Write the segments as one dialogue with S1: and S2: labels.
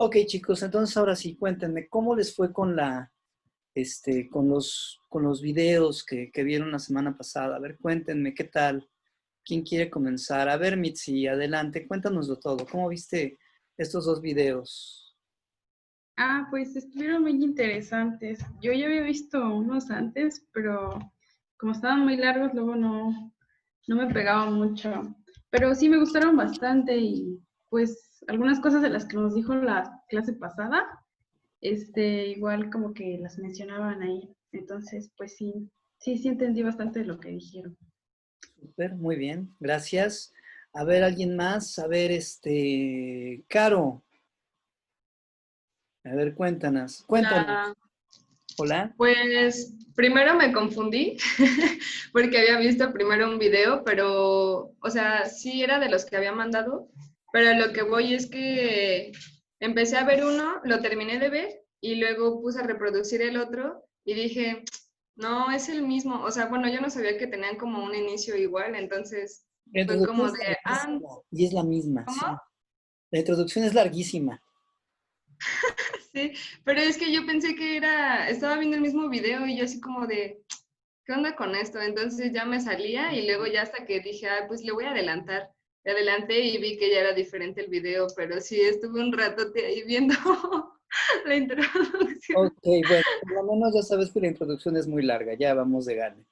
S1: Ok, chicos, entonces ahora sí, cuéntenme, ¿cómo les fue con con los videos que vieron la semana pasada? A ver, cuéntenme, ¿qué tal? ¿Quién quiere comenzar? A ver, Mitzi, adelante, cuéntanoslo todo. ¿Cómo viste estos dos videos?
S2: Pues estuvieron muy interesantes. Yo ya había visto unos antes, pero como estaban muy largos, luego no me pegaba mucho. Pero sí me gustaron bastante y pues algunas cosas de las que nos dijo la clase pasada, igual como que las mencionaban ahí. Entonces, pues sí entendí bastante de lo que dijeron.
S1: Súper, muy bien, gracias. A ver, ¿alguien más? A ver, Caro, a ver, cuéntanos.
S3: La,
S1: Hola.
S3: pues primero me confundí porque había visto primero un video, pero, o sea, sí era de los que había mandado, pero lo que voy es que empecé a ver uno, lo terminé de ver y luego puse a reproducir el otro y dije, no, es el mismo. O sea, bueno, yo no sabía que tenían como un inicio igual, entonces
S1: La
S3: fue
S1: introducción
S3: como
S1: es
S3: de,
S1: larguísima y es la misma,
S3: ¿cómo?
S1: sí. La introducción es larguísima.
S3: Sí, pero es que yo pensé que estaba viendo el mismo video y yo así como de, ¿qué onda con esto? Entonces ya me salía y luego ya hasta que dije, pues le voy a adelantar. Le adelanté y vi que ya era diferente el video, pero sí estuve un ratote ahí viendo la introducción.
S1: Ok, bueno, por lo menos ya sabes que la introducción es muy larga, ya vamos de gane.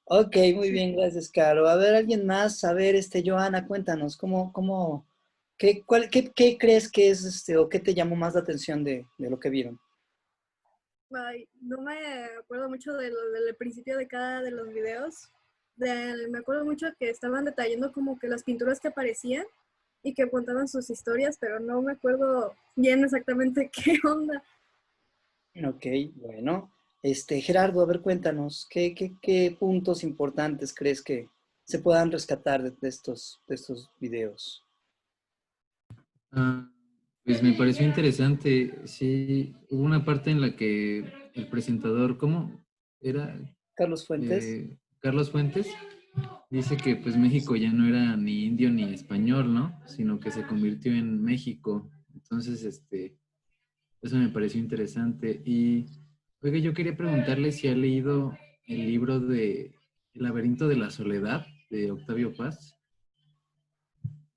S1: Ok, muy
S3: Sí.
S1: bien, gracias, Caro. A ver, alguien más, a ver, Joana, cuéntanos, qué crees que es, o qué te llamó más la atención de lo que vieron?
S4: Ay, no me acuerdo mucho del principio de cada de los videos. Me acuerdo mucho que estaban detallando como que las pinturas que aparecían y que contaban sus historias, pero no me acuerdo bien exactamente qué onda.
S1: Ok, bueno. Gerardo, a ver, cuéntanos, ¿qué puntos importantes crees que se puedan rescatar de estos videos?
S5: Ah, pues me pareció interesante. Sí, hubo una parte en la que el presentador, ¿cómo era?
S1: Carlos Fuentes.
S5: Carlos Fuentes, dice que pues México ya no era ni indio ni español, ¿no? Sino que se convirtió en México. Entonces, eso me pareció interesante. Y, oiga, yo quería preguntarle si ha leído el libro de El laberinto de la soledad de Octavio Paz,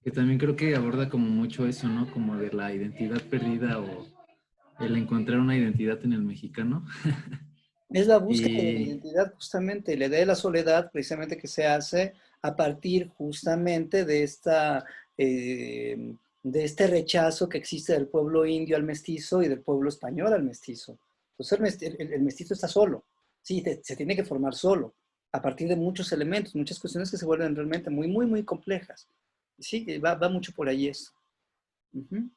S5: que también creo que aborda como mucho eso, ¿no? Como de la identidad perdida o el encontrar una identidad en el mexicano.
S1: Es la búsqueda de la
S5: Y,
S1: identidad, justamente, la idea de la soledad, precisamente que se hace a partir justamente de este rechazo que existe del pueblo indio al mestizo y del pueblo español al mestizo. Entonces el mestizo está solo, sí, se tiene que formar solo, a partir de muchos elementos, muchas cuestiones que se vuelven realmente muy, muy, muy complejas. Sí, va mucho por ahí eso. Ujú.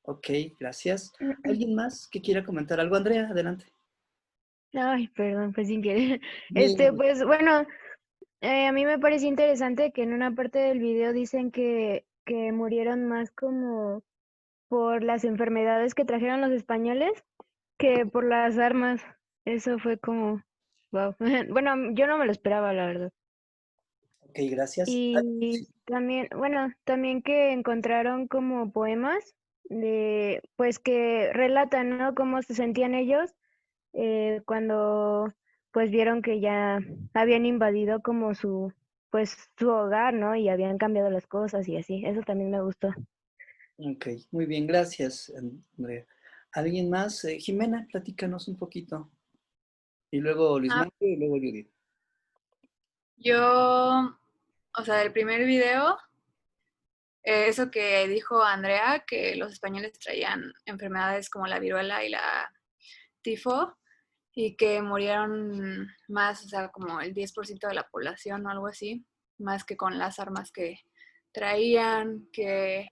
S1: Ok, gracias. ¿Alguien más que quiera comentar algo? Andrea, adelante.
S6: Ay, perdón, pues sin querer.
S1: Bien.
S6: Pues bueno, a mí me pareció interesante que en una parte del video dicen que murieron más como por las enfermedades que trajeron los españoles que por las armas. Eso fue como, wow. Bueno, yo no me lo esperaba, la verdad.
S1: Ok, gracias. Ah,
S6: Y
S1: sí.
S6: también, bueno, también que encontraron como poemas de, pues que relatan, ¿no? Cómo se sentían ellos cuando pues vieron que ya habían invadido como pues su hogar, ¿no? Y habían cambiado las cosas y así. Eso también me gustó.
S1: Ok, muy bien, gracias, Andrea. ¿Alguien más? Jimena, platícanos un poquito. Y luego Luis
S7: Ah,
S1: Mario y luego Judith.
S7: yo, o sea, del primer video, eso que dijo Andrea, que los españoles traían enfermedades como la viruela y la tifo, y que murieron más, o sea, como el 10% de la población o algo así, más que con las armas que traían, que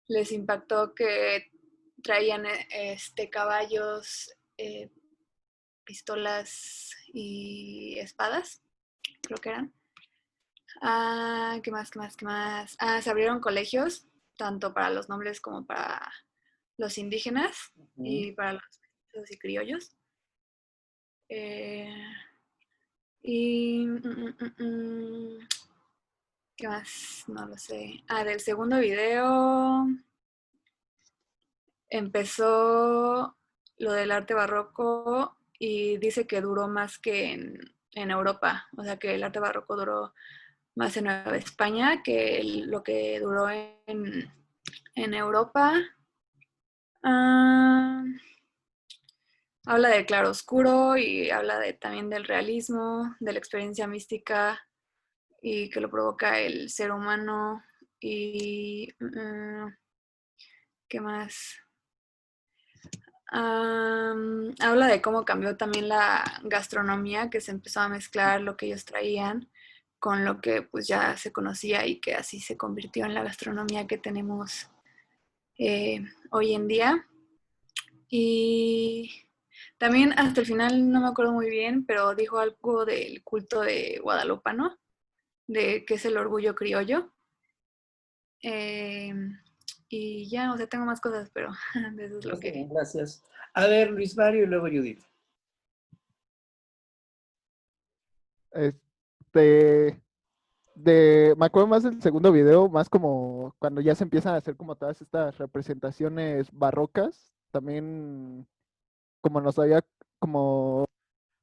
S7: les impactó que traían caballos, pistolas y espadas, creo que eran. ¿Qué más, qué más, qué más? Se abrieron colegios, tanto para los nobles como para los indígenas
S1: Ujú.
S7: y para los mestizos y criollos. Eh, y ¿qué más? No lo sé. Del segundo video, empezó lo del arte barroco y dice que duró más que en Europa, o sea que el arte barroco duró más en Nueva España que lo que duró en Europa. Ah, habla del claroscuro y habla también del realismo, de la experiencia mística y que lo provoca el ser humano. Y ¿qué más? Habla de cómo cambió también la gastronomía, que se empezó a mezclar lo que ellos traían con lo que pues ya se conocía y que así se convirtió en la gastronomía que tenemos hoy en día. Y también hasta el final no me acuerdo muy bien, pero dijo algo del culto de guadalupano, de que es el orgullo criollo. Y ya, o sea, tengo más cosas, pero eso es lo
S1: Está
S7: que...
S1: bien, gracias. A ver, Luis Mario y luego Judith.
S8: Este, me acuerdo más del segundo video, más como cuando ya se empiezan a hacer como todas estas representaciones barrocas, también como como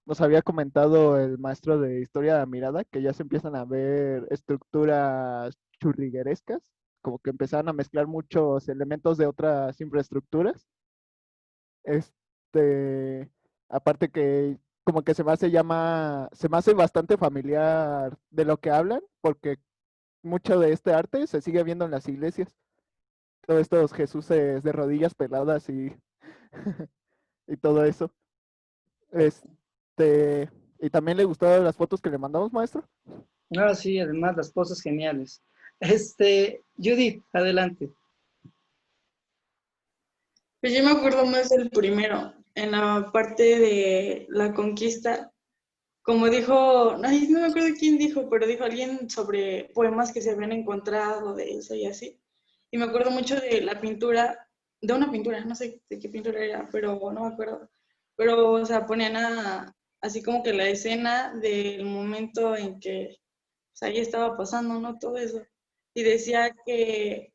S8: nos había comentado el maestro de historia de la mirada, que ya se empiezan a ver estructuras churriguerescas, como que empezaron a mezclar muchos elementos de otras infraestructuras. Este, aparte que como que se me hace bastante familiar de lo que hablan, porque mucho de este arte se sigue viendo en las iglesias. Todos estos Jesuses de rodillas peladas y, y todo eso. Este, y también le gustaron las fotos que le mandamos, maestro.
S1: Ah, sí, además las cosas geniales. Judith, adelante.
S9: Pues yo me acuerdo más del primero, en la parte de la conquista, como dijo, ay, no me acuerdo quién dijo, pero dijo alguien sobre poemas que se habían encontrado de eso y así. Y me acuerdo mucho de la pintura, de una pintura, no sé de qué pintura era, pero no me acuerdo. Pero, o sea, ponían así como que la escena del momento en que pues, ahí estaba pasando, ¿no? Todo eso. Y decía que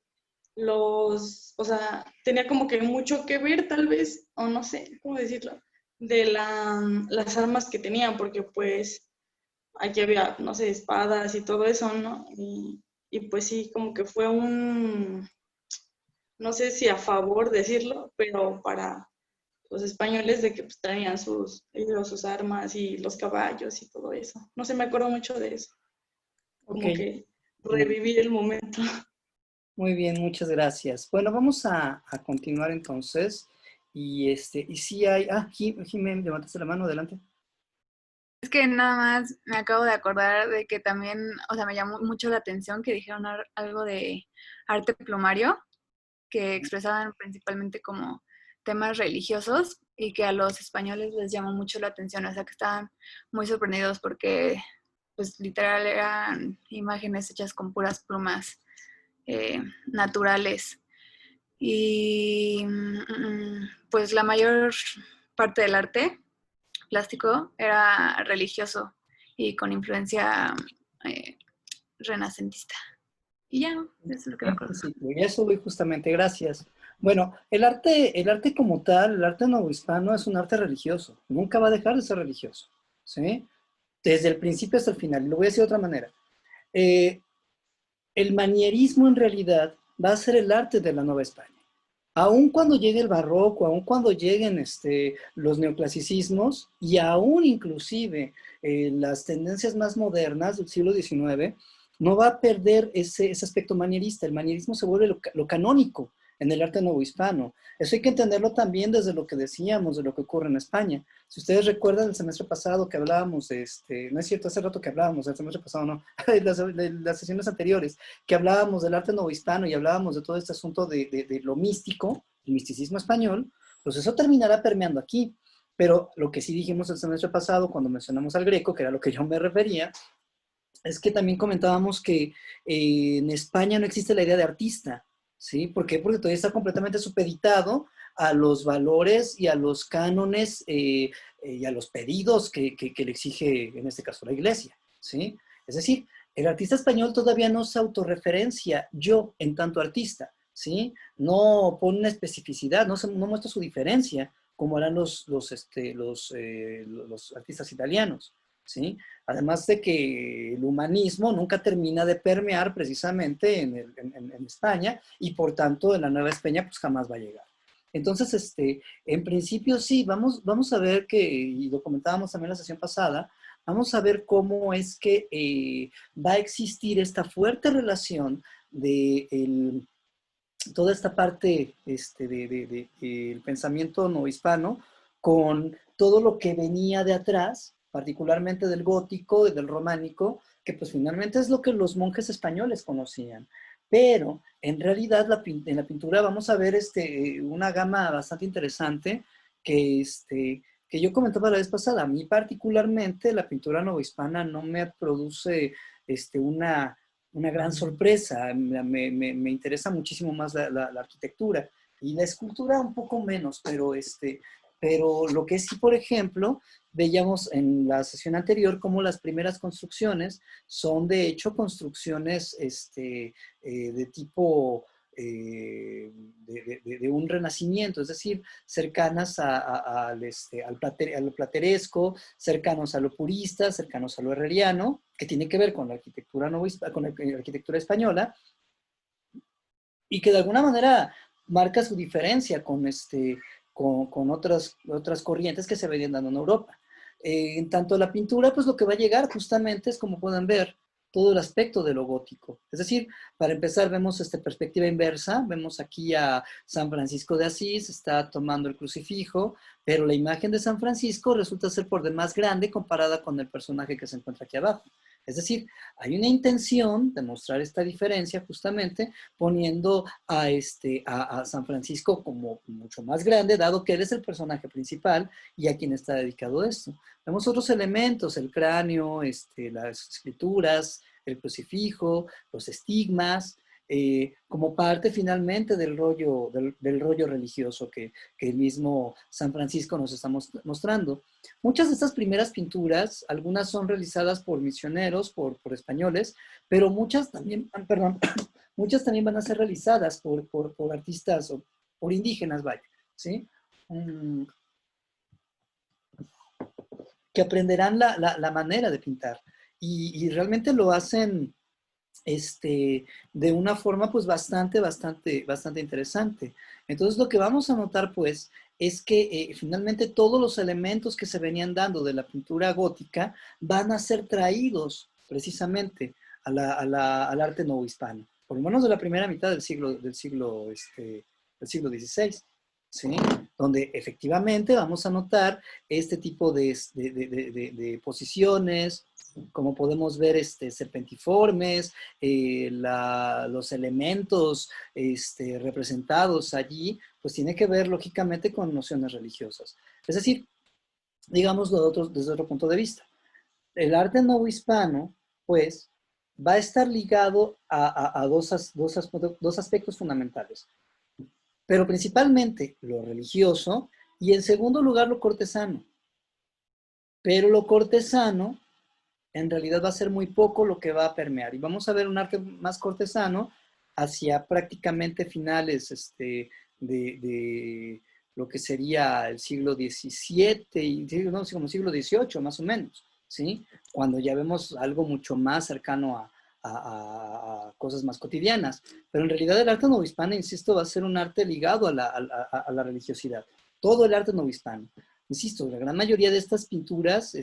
S9: o sea, tenía como que mucho que ver tal vez, o no sé cómo decirlo, de las armas que tenían, porque pues aquí había, no sé, espadas y todo eso, ¿no? Y pues sí, como que fue no sé si a favor decirlo, pero para los españoles de que pues, traían sus armas y los caballos y todo eso. No sé, me acuerdo mucho de eso,
S1: Ok,
S9: como que revivir el momento.
S1: muy bien, muchas gracias. Bueno, vamos a continuar entonces. Y si hay... Ah, Jimé, levantaste la mano, adelante.
S7: Es que nada más me acabo de acordar de que también, o sea, me llamó mucho la atención que dijeron algo de arte plumario, que expresaban principalmente como temas religiosos y que a los españoles les llamó mucho la atención, o sea, que estaban muy sorprendidos porque, pues, literal eran imágenes hechas con puras plumas naturales. Y, pues, la mayor parte del arte plástico era religioso y con influencia renacentista. Y ya, eso es lo que me acuerdo.
S1: Sí, y eso voy justamente, gracias. Bueno, el arte como tal, el arte novohispano es un arte religioso. Nunca va a dejar de ser religioso, ¿sí? Desde el principio hasta el final. Y lo voy a decir de otra manera. El manierismo en realidad va a ser el arte de la Nueva España. Aun cuando llegue el barroco, aun cuando lleguen los neoclasicismos y aún inclusive las tendencias más modernas del siglo XIX, no va a perder ese aspecto manierista. El manierismo se vuelve lo canónico en el arte novohispano. Eso hay que entenderlo también desde lo que decíamos, de lo que ocurre en España. Si ustedes recuerdan el semestre pasado que hablábamos no es cierto, hace rato que hablábamos, el semestre pasado no, de las sesiones anteriores, que hablábamos del arte novohispano y hablábamos de todo este asunto de lo místico, el misticismo español, pues eso terminará permeando aquí. Pero lo que sí dijimos el semestre pasado, cuando mencionamos al Greco, que era lo que yo me refería, es que también comentábamos que en España no existe la idea de artista, ¿sí? ¿Por qué? Porque todavía está completamente supeditado a los valores y a los cánones y a los pedidos que le exige, en este caso, la Iglesia, ¿sí? Es decir, el artista español todavía no se autorreferencia yo en tanto artista, ¿sí? no pone una especificidad, no muestra su diferencia, como harán los artistas italianos, ¿sí? Además de que el humanismo nunca termina de permear precisamente en España, y por tanto en la Nueva España pues jamás va a llegar. Entonces, en principio sí, vamos a ver que, y lo comentábamos también la sesión pasada, vamos a ver cómo es que va a existir esta fuerte relación de toda esta parte del pensamiento novohispano con todo lo que venía de atrás, particularmente del gótico y del románico, que pues finalmente es lo que los monjes españoles conocían. Pero en realidad en la pintura vamos a ver una gama bastante interesante que yo comentaba la vez pasada. A mí particularmente la pintura novohispana no me produce una gran sorpresa. Me interesa muchísimo más la arquitectura y la escultura un poco menos, pero lo que sí, por ejemplo, veíamos en la sesión anterior como las primeras construcciones son de hecho construcciones de tipo de un renacimiento, es decir, cercanas al plateresco, cercanos a lo purista, cercanos a lo herreriano, que tiene que ver con la arquitectura con la arquitectura española, y que de alguna manera marca su diferencia con otras corrientes que se venían dando en Europa. En tanto la pintura, pues lo que va a llegar justamente es, como pueden ver, todo el aspecto de lo gótico. Es decir, para empezar vemos esta perspectiva inversa, vemos aquí a San Francisco de Asís, está tomando el crucifijo, pero la imagen de San Francisco resulta ser por demás grande comparada con el personaje que se encuentra aquí abajo. Es decir, hay una intención de mostrar esta diferencia justamente poniendo a San Francisco como mucho más grande, dado que él es el personaje principal y a quien está dedicado esto. Vemos otros elementos, el cráneo, las escrituras, el crucifijo, los estigmas, como parte finalmente del rollo religioso que el mismo San Francisco nos está mostrando. Muchas de estas primeras pinturas, algunas son realizadas por misioneros, por españoles, pero muchas también, muchas también van a ser realizadas por artistas o por indígenas, vaya, ¿sí? Que aprenderán la manera de pintar y realmente lo hacen de una forma pues bastante interesante. Entonces lo que vamos a notar pues es que finalmente todos los elementos que se venían dando de la pintura gótica van a ser traídos precisamente al arte novohispano, por lo menos de la primera mitad del siglo XVI, ¿sí? Donde efectivamente vamos a notar este tipo de posiciones, como podemos ver, serpentiformes, los elementos representados allí, pues tiene que ver lógicamente con nociones religiosas. Es decir, digámoslo desde otro punto de vista. El arte novohispano, pues, va a estar ligado a dos aspectos fundamentales, pero principalmente lo religioso y en segundo lugar lo cortesano. Pero lo cortesano en realidad va a ser muy poco lo que va a permear. Y vamos a ver un arte más cortesano hacia prácticamente finales de lo que sería el siglo XVII, y como siglo XVIII más o menos, ¿sí? Cuando ya vemos algo mucho más cercano a cosas más cotidianas. Pero en realidad el arte novohispano, insisto, va a ser un arte ligado a la religiosidad. Todo el arte novohispano. Insisto, la gran mayoría de estas pinturas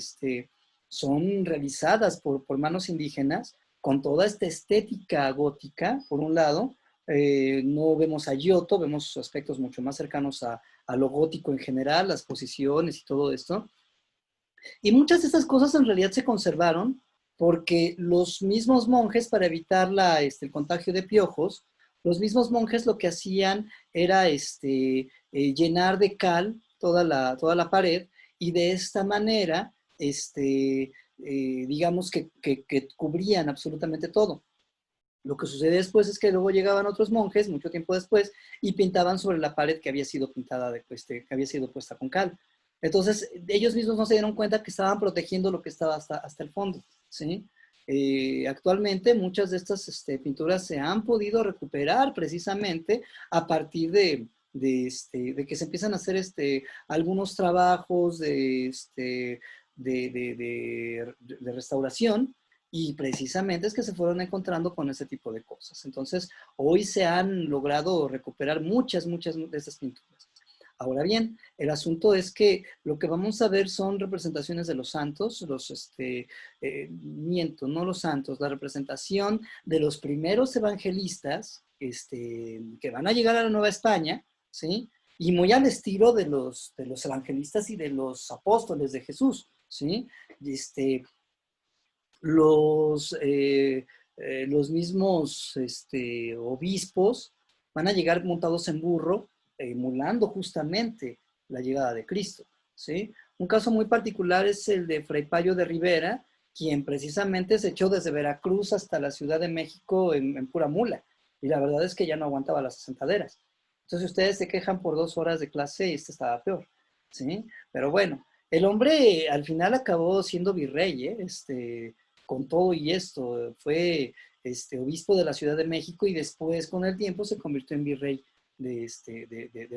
S1: son realizadas por manos indígenas con toda esta estética gótica, por un lado. No vemos a Giotto, vemos aspectos mucho más cercanos a lo gótico en general, las posiciones y todo esto. Y muchas de estas cosas en realidad se conservaron porque los mismos monjes, para evitar el contagio de piojos, los mismos monjes lo que hacían era llenar de cal toda la pared, y de esta manera digamos que cubrían absolutamente todo. Lo que sucede después es que luego llegaban otros monjes, mucho tiempo después, y pintaban sobre la pared que había sido pintada, que había sido puesta con cal. Entonces, ellos mismos no se dieron cuenta que estaban protegiendo lo que estaba hasta el fondo, ¿sí? Actualmente muchas de estas pinturas se han podido recuperar precisamente a partir de que se empiezan a hacer algunos trabajos de restauración, y precisamente es que se fueron encontrando con ese tipo de cosas. Entonces, hoy se han logrado recuperar muchas de estas pinturas. Ahora bien, el asunto es que lo que vamos a ver son representaciones de los santos, no los santos, la representación de los primeros evangelistas que van a llegar a la Nueva España, ¿sí? Y muy al estilo de los evangelistas y de los apóstoles de Jesús, ¿sí? Los mismos obispos van a llegar montados en burro, emulando justamente la llegada de Cristo, ¿sí? Un caso muy particular es el de Fray Payo de Rivera, quien precisamente se echó desde Veracruz hasta la Ciudad de México en pura mula, y la verdad es que ya no aguantaba las asentaderas. Entonces ustedes se quejan por 2 horas de clase y estaba peor, ¿sí? Pero bueno, el hombre al final acabó siendo virrey, con todo y esto, fue obispo de la Ciudad de México y después con el tiempo se convirtió en virrey de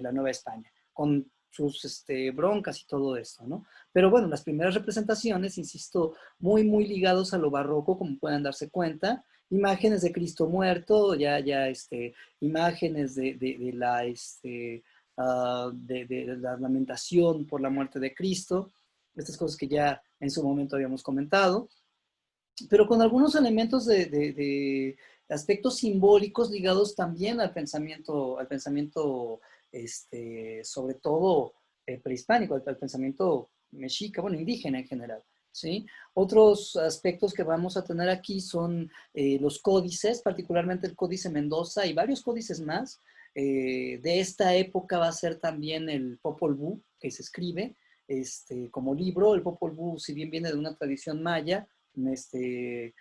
S1: la Nueva España, con sus broncas y todo esto, ¿no? Pero bueno, las primeras representaciones, insisto, muy ligados a lo barroco, como pueden darse cuenta, imágenes de Cristo muerto, imágenes de la lamentación por la muerte de Cristo, estas cosas que ya en su momento habíamos comentado, pero con algunos elementos de aspectos simbólicos ligados también al pensamiento sobre todo prehispánico, al pensamiento mexica, bueno, indígena en general, ¿sí? Otros aspectos que vamos a tener aquí son los códices, particularmente el Códice Mendoza y varios códices más. De esta época va a ser también el Popol Vuh, que se escribe como libro. El Popol Vuh, si bien viene de una tradición maya, de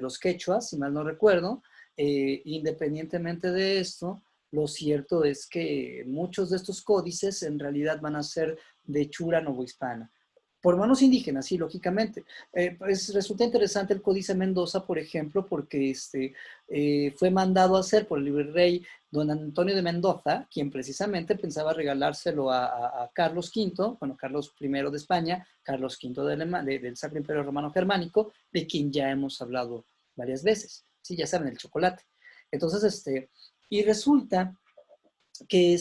S1: los quechuas, si mal no recuerdo, independientemente de esto, lo cierto es que muchos de estos códices en realidad van a ser de hechura novohispana, por manos indígenas, sí, lógicamente. Pues resulta interesante el Códice Mendoza, por ejemplo, porque fue mandado a hacer por el virrey don Antonio de Mendoza, quien precisamente pensaba regalárselo a Carlos V, bueno, Carlos I de España, Carlos V del Sacro Imperio Romano Germánico, de quien ya hemos hablado varias veces. Sí, ya saben, el chocolate. Entonces, y resulta que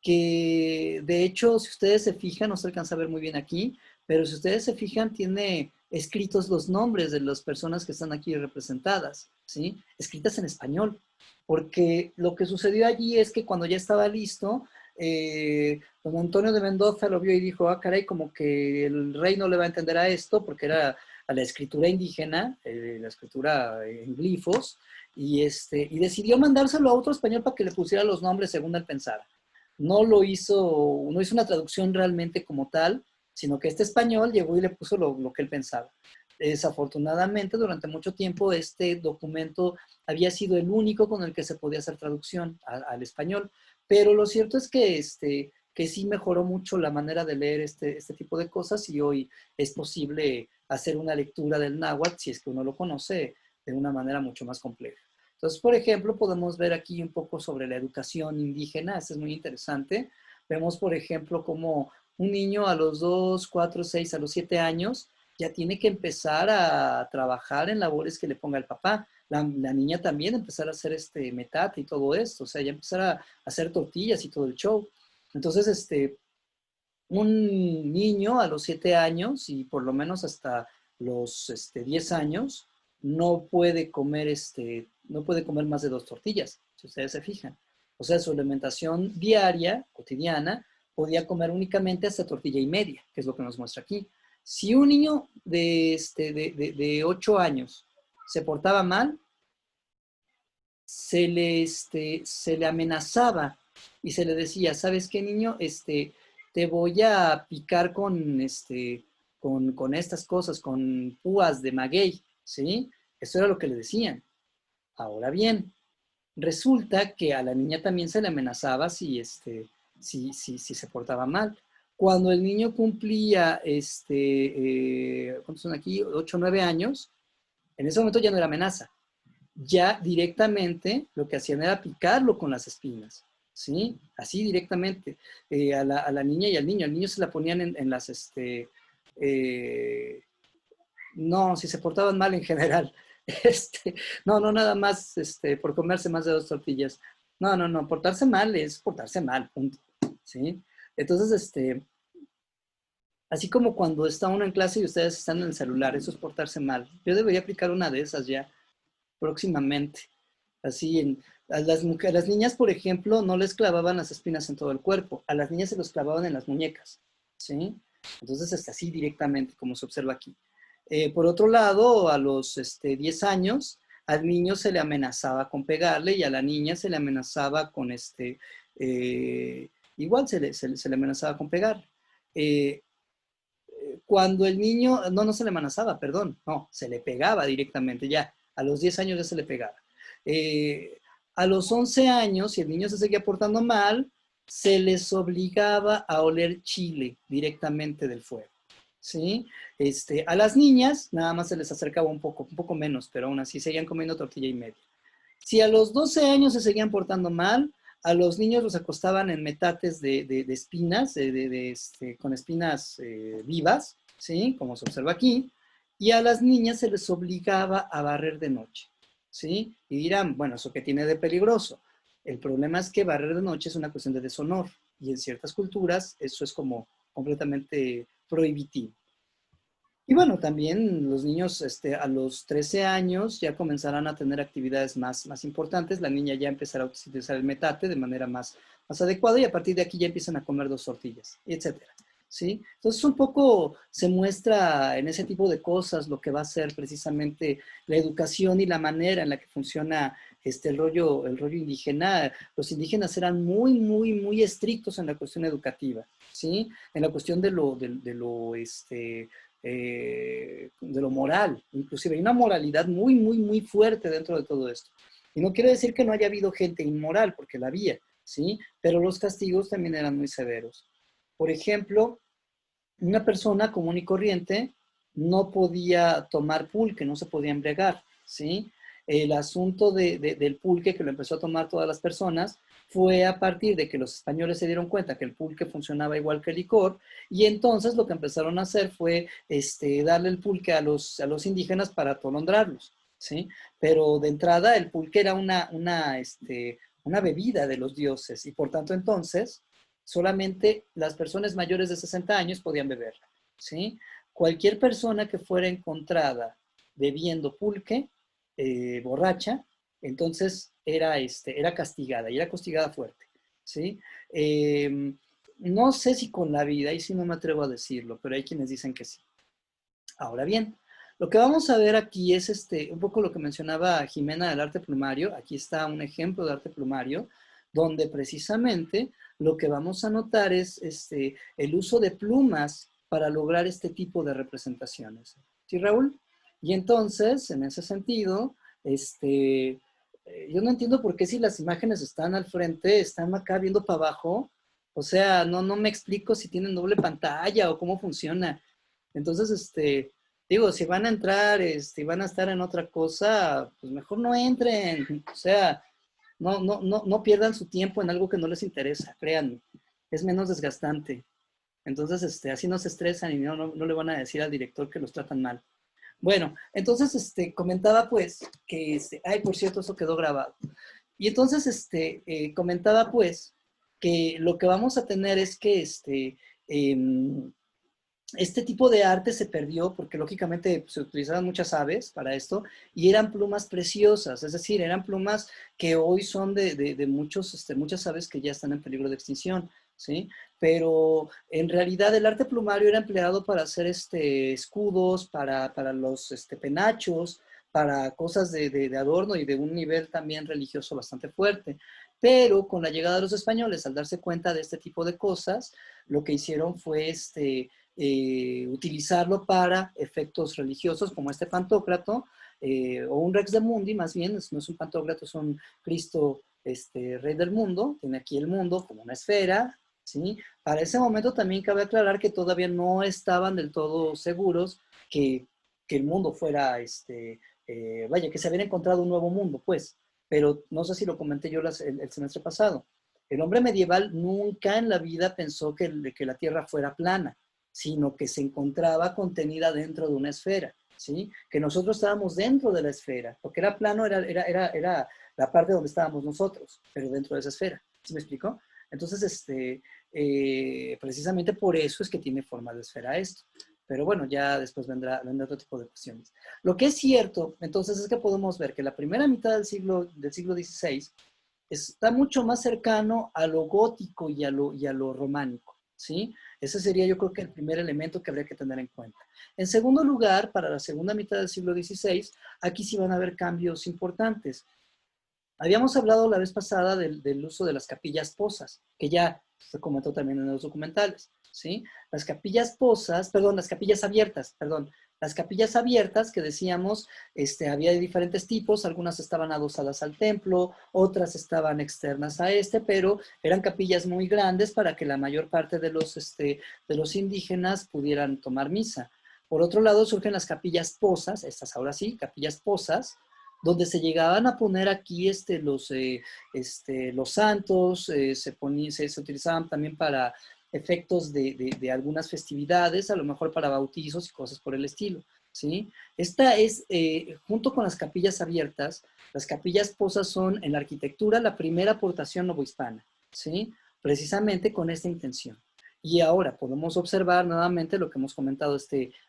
S1: de hecho, si ustedes se fijan, no se alcanza a ver muy bien aquí, pero si ustedes se fijan, tiene escritos los nombres de las personas que están aquí representadas, ¿sí? Escritas en español, porque lo que sucedió allí es que cuando ya estaba listo, don Antonio de Mendoza lo vio y dijo, ah, caray, como que el rey no le va a entender a esto, porque era a la escritura indígena, la escritura en glifos, y decidió mandárselo a otro español para que le pusiera los nombres según él pensara. No hizo una traducción realmente como tal, sino que este español llegó y le puso lo que él pensaba. Desafortunadamente, durante mucho tiempo, este documento había sido el único con el que se podía hacer traducción al español, pero lo cierto es que sí mejoró mucho la manera de leer este tipo de cosas, y hoy es posible hacer una lectura del náhuatl, si es que uno lo conoce, de una manera mucho más compleja. Entonces, por ejemplo, podemos ver aquí un poco sobre la educación indígena. Esto es muy interesante. Vemos, por ejemplo, cómo un niño a los 2, 4, 6, a los 7 años ya tiene que empezar a trabajar en labores que le ponga el papá. La niña también empezar a hacer metate y todo esto. O sea, ya empezar a hacer tortillas y todo el show. Entonces, un niño a los 7 años y por lo menos hasta los 10 años no puede comer más de 2 tortillas, si ustedes se fijan. O sea, su alimentación diaria, cotidiana, podía comer únicamente hasta tortilla y media, que es lo que nos muestra aquí. Si un niño de 8 años se portaba mal, se le amenazaba y se le decía, ¿sabes qué, niño? Te voy a picar con estas cosas, con púas de maguey, ¿sí? Eso era lo que le decían. Ahora bien, resulta que a la niña también se le amenazaba si se portaba mal. Cuando el niño cumplía, ¿cuántos son aquí? 8 o 9 años, En ese momento ya no era amenaza. Ya directamente lo que hacían era picarlo con las espinas, ¿sí? Así directamente. A la niña y al niño. Al niño se la ponían en las, no, si se portaban mal en general. No, no nada más por comerse más de 2 tortillas. No, no, no, portarse mal es portarse mal, punto, ¿sí? Entonces, así como cuando está uno en clase y ustedes están en el celular, eso es portarse mal. Yo debería aplicar una de esas ya próximamente. Así, a las niñas, por ejemplo, no les clavaban las espinas en todo el cuerpo. A las niñas se los clavaban en las muñecas, ¿sí? Entonces, así directamente, como se observa aquí. Por otro lado, a los 10 años, al niño se le amenazaba con pegarle y a la niña se le amenazaba con igual se le amenazaba con pegarle. Cuando el niño, no se le amenazaba, perdón, no, se le pegaba directamente ya. A los 10 años ya se le pegaba. A los 11 años, si el niño se seguía portando mal, se les obligaba a oler chile directamente del fuego, ¿sí? A las niñas nada más se les acercaba un poco menos, pero aún así seguían comiendo tortilla y media. Si a los 12 años se seguían portando mal, a los niños los acostaban en metates de espinas, con espinas vivas, ¿sí? Como se observa aquí, y a las niñas se les obligaba a barrer de noche, ¿sí? Y dirán, bueno, ¿eso qué tiene de peligroso? El problema es que barrer de noche es una cuestión de deshonor, y en ciertas culturas eso es como completamente prohibitivo. Y bueno, también los niños a los 13 años ya comenzarán a tener actividades más importantes. La niña ya empezará a utilizar el metate de manera más adecuada y a partir de aquí ya empiezan a comer 2 tortillas, etcétera, ¿sí? Entonces un poco se muestra en ese tipo de cosas lo que va a ser precisamente la educación y la manera en la que funciona el rollo indígena. Los indígenas eran muy estrictos en la cuestión educativa, ¿sí? En la cuestión de lo moral, inclusive hay una moralidad muy fuerte dentro de todo esto. Y no quiero decir que no haya habido gente inmoral, porque la había, ¿sí? Pero los castigos también eran muy severos. Por ejemplo, una persona común y corriente no podía tomar pulque, no se podía embriagar, ¿sí? El asunto del pulque, que lo empezó a tomar todas las personas, fue a partir de que los españoles se dieron cuenta que el pulque funcionaba igual que el licor, y entonces lo que empezaron a hacer fue darle el pulque a los indígenas para atolondrarlos, ¿sí? Pero de entrada el pulque era una bebida de los dioses, y por tanto entonces solamente las personas mayores de 60 años podían beberla, ¿sí? Cualquier persona que fuera encontrada bebiendo pulque, borracha, entonces era castigada, y era castigada fuerte, ¿sí? No sé si con la vida, y si no me atrevo a decirlo, pero hay quienes dicen que sí. Ahora bien, lo que vamos a ver aquí es un poco lo que mencionaba Jimena del arte plumario. Aquí está un ejemplo de arte plumario, donde precisamente lo que vamos a notar es el uso de plumas para lograr este tipo de representaciones. ¿Sí, Raúl? Y entonces, en ese sentido, yo no entiendo por qué si las imágenes están al frente, están acá viendo para abajo. O sea, no me explico si tienen doble pantalla o cómo funciona. Entonces, digo, si van a entrar y van a estar en otra cosa, pues mejor no entren. O sea, no pierdan su tiempo en algo que no les interesa, créanme. Es menos desgastante. Entonces, así no se estresan y no le van a decir al director que los tratan mal. Bueno, entonces, comentaba pues que, ay, por cierto, eso quedó grabado. Y entonces, comentaba pues que lo que vamos a tener es que, este tipo de arte se perdió porque lógicamente se utilizaban muchas aves para esto y eran plumas preciosas, es decir, eran plumas que hoy son de muchas aves que ya están en peligro de extinción, ¿sí? Pero en realidad el arte plumario era empleado para hacer escudos, para los penachos, para cosas de adorno y de un nivel también religioso bastante fuerte. Pero con la llegada de los españoles, al darse cuenta de este tipo de cosas, lo que hicieron fue utilizarlo para efectos religiosos como este Pantocrato, o un Rex de Mundi, más bien, no es un Pantocrato, es un Cristo rey del mundo, tiene aquí el mundo como una esfera, ¿sí? Para ese momento también cabe aclarar que todavía no estaban del todo seguros que el mundo fuera vaya, que se había encontrado un nuevo mundo, pues. Pero no sé si lo comenté yo el semestre pasado. El hombre medieval nunca en la vida pensó que la Tierra fuera plana, sino que se encontraba contenida dentro de una esfera, ¿sí? Que nosotros estábamos dentro de la esfera. Lo que era plano era la parte donde estábamos nosotros, pero dentro de esa esfera. ¿Sí me explico? Entonces, precisamente por eso es que tiene forma de esfera esto. Pero bueno, ya después vendrá otro tipo de cuestiones. Lo que es cierto, entonces, es que podemos ver que la primera mitad del siglo XVI está mucho más cercano a lo gótico y a lo románico, ¿sí? Ese sería, yo creo, que el primer elemento que habría que tener en cuenta. En segundo lugar, para la segunda mitad del siglo XVI, aquí sí van a haber cambios importantes. Habíamos hablado la vez pasada del uso de las capillas posas, que ya se comentó también en los documentales, ¿sí? Las capillas posas, perdón, las capillas abiertas, perdón. Las capillas abiertas que decíamos, había de diferentes tipos, algunas estaban adosadas al templo, otras estaban externas a pero eran capillas muy grandes para que la mayor parte de los indígenas pudieran tomar misa. Por otro lado, surgen las capillas posas, estas ahora sí, capillas posas, donde se llegaban a poner aquí los santos, se utilizaban también para efectos de algunas festividades, a lo mejor para bautizos y cosas por el estilo, ¿sí? Esta es, junto con las capillas abiertas, las capillas posas son en la arquitectura la primera aportación novohispana, ¿sí? Precisamente con esta intención. Y ahora podemos observar nuevamente lo que hemos comentado,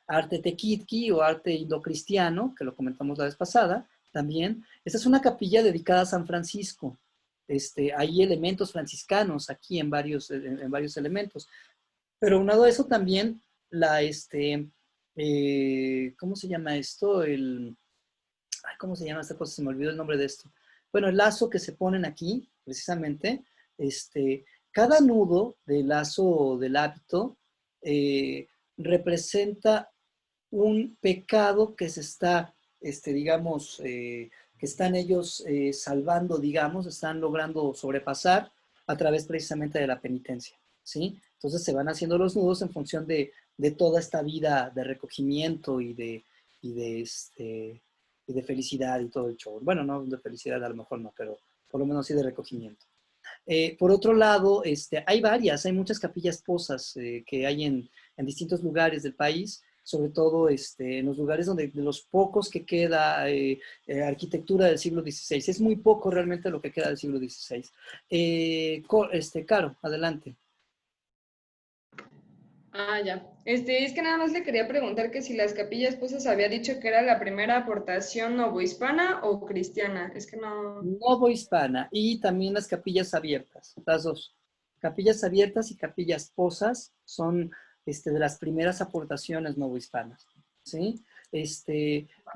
S1: arte tequitqui o arte indocristiano, que lo comentamos la vez pasada, también. Esta es una capilla dedicada a San Francisco. Hay elementos franciscanos aquí en varios elementos. Pero aunado a eso también, ¿cómo se llama esto? ¿Cómo se llama esta cosa? Se me olvidó el nombre de esto. Bueno, el lazo que se ponen aquí, precisamente, cada nudo del lazo del hábito representa un pecado que se está, digamos, que están ellos salvando, digamos, están logrando sobrepasar a través precisamente de la penitencia, ¿sí? Entonces se van haciendo los nudos en función de toda esta vida de recogimiento y de felicidad y todo el show. Bueno, no de felicidad a lo mejor no, pero por lo menos sí de recogimiento. Por otro lado, hay muchas capillas posas que hay en distintos lugares del país, sobre todo en los lugares donde de los pocos que queda arquitectura del siglo XVI. Es muy poco realmente lo que queda del siglo XVI. Caro, adelante.
S3: Ah, ya. Es que nada más le quería preguntar que si las capillas posas había dicho que era la primera aportación novohispana o cristiana. Es que no...
S1: Novohispana y también las capillas abiertas, las dos. Capillas abiertas y capillas posas son de las primeras aportaciones novohispanas, ¿sí?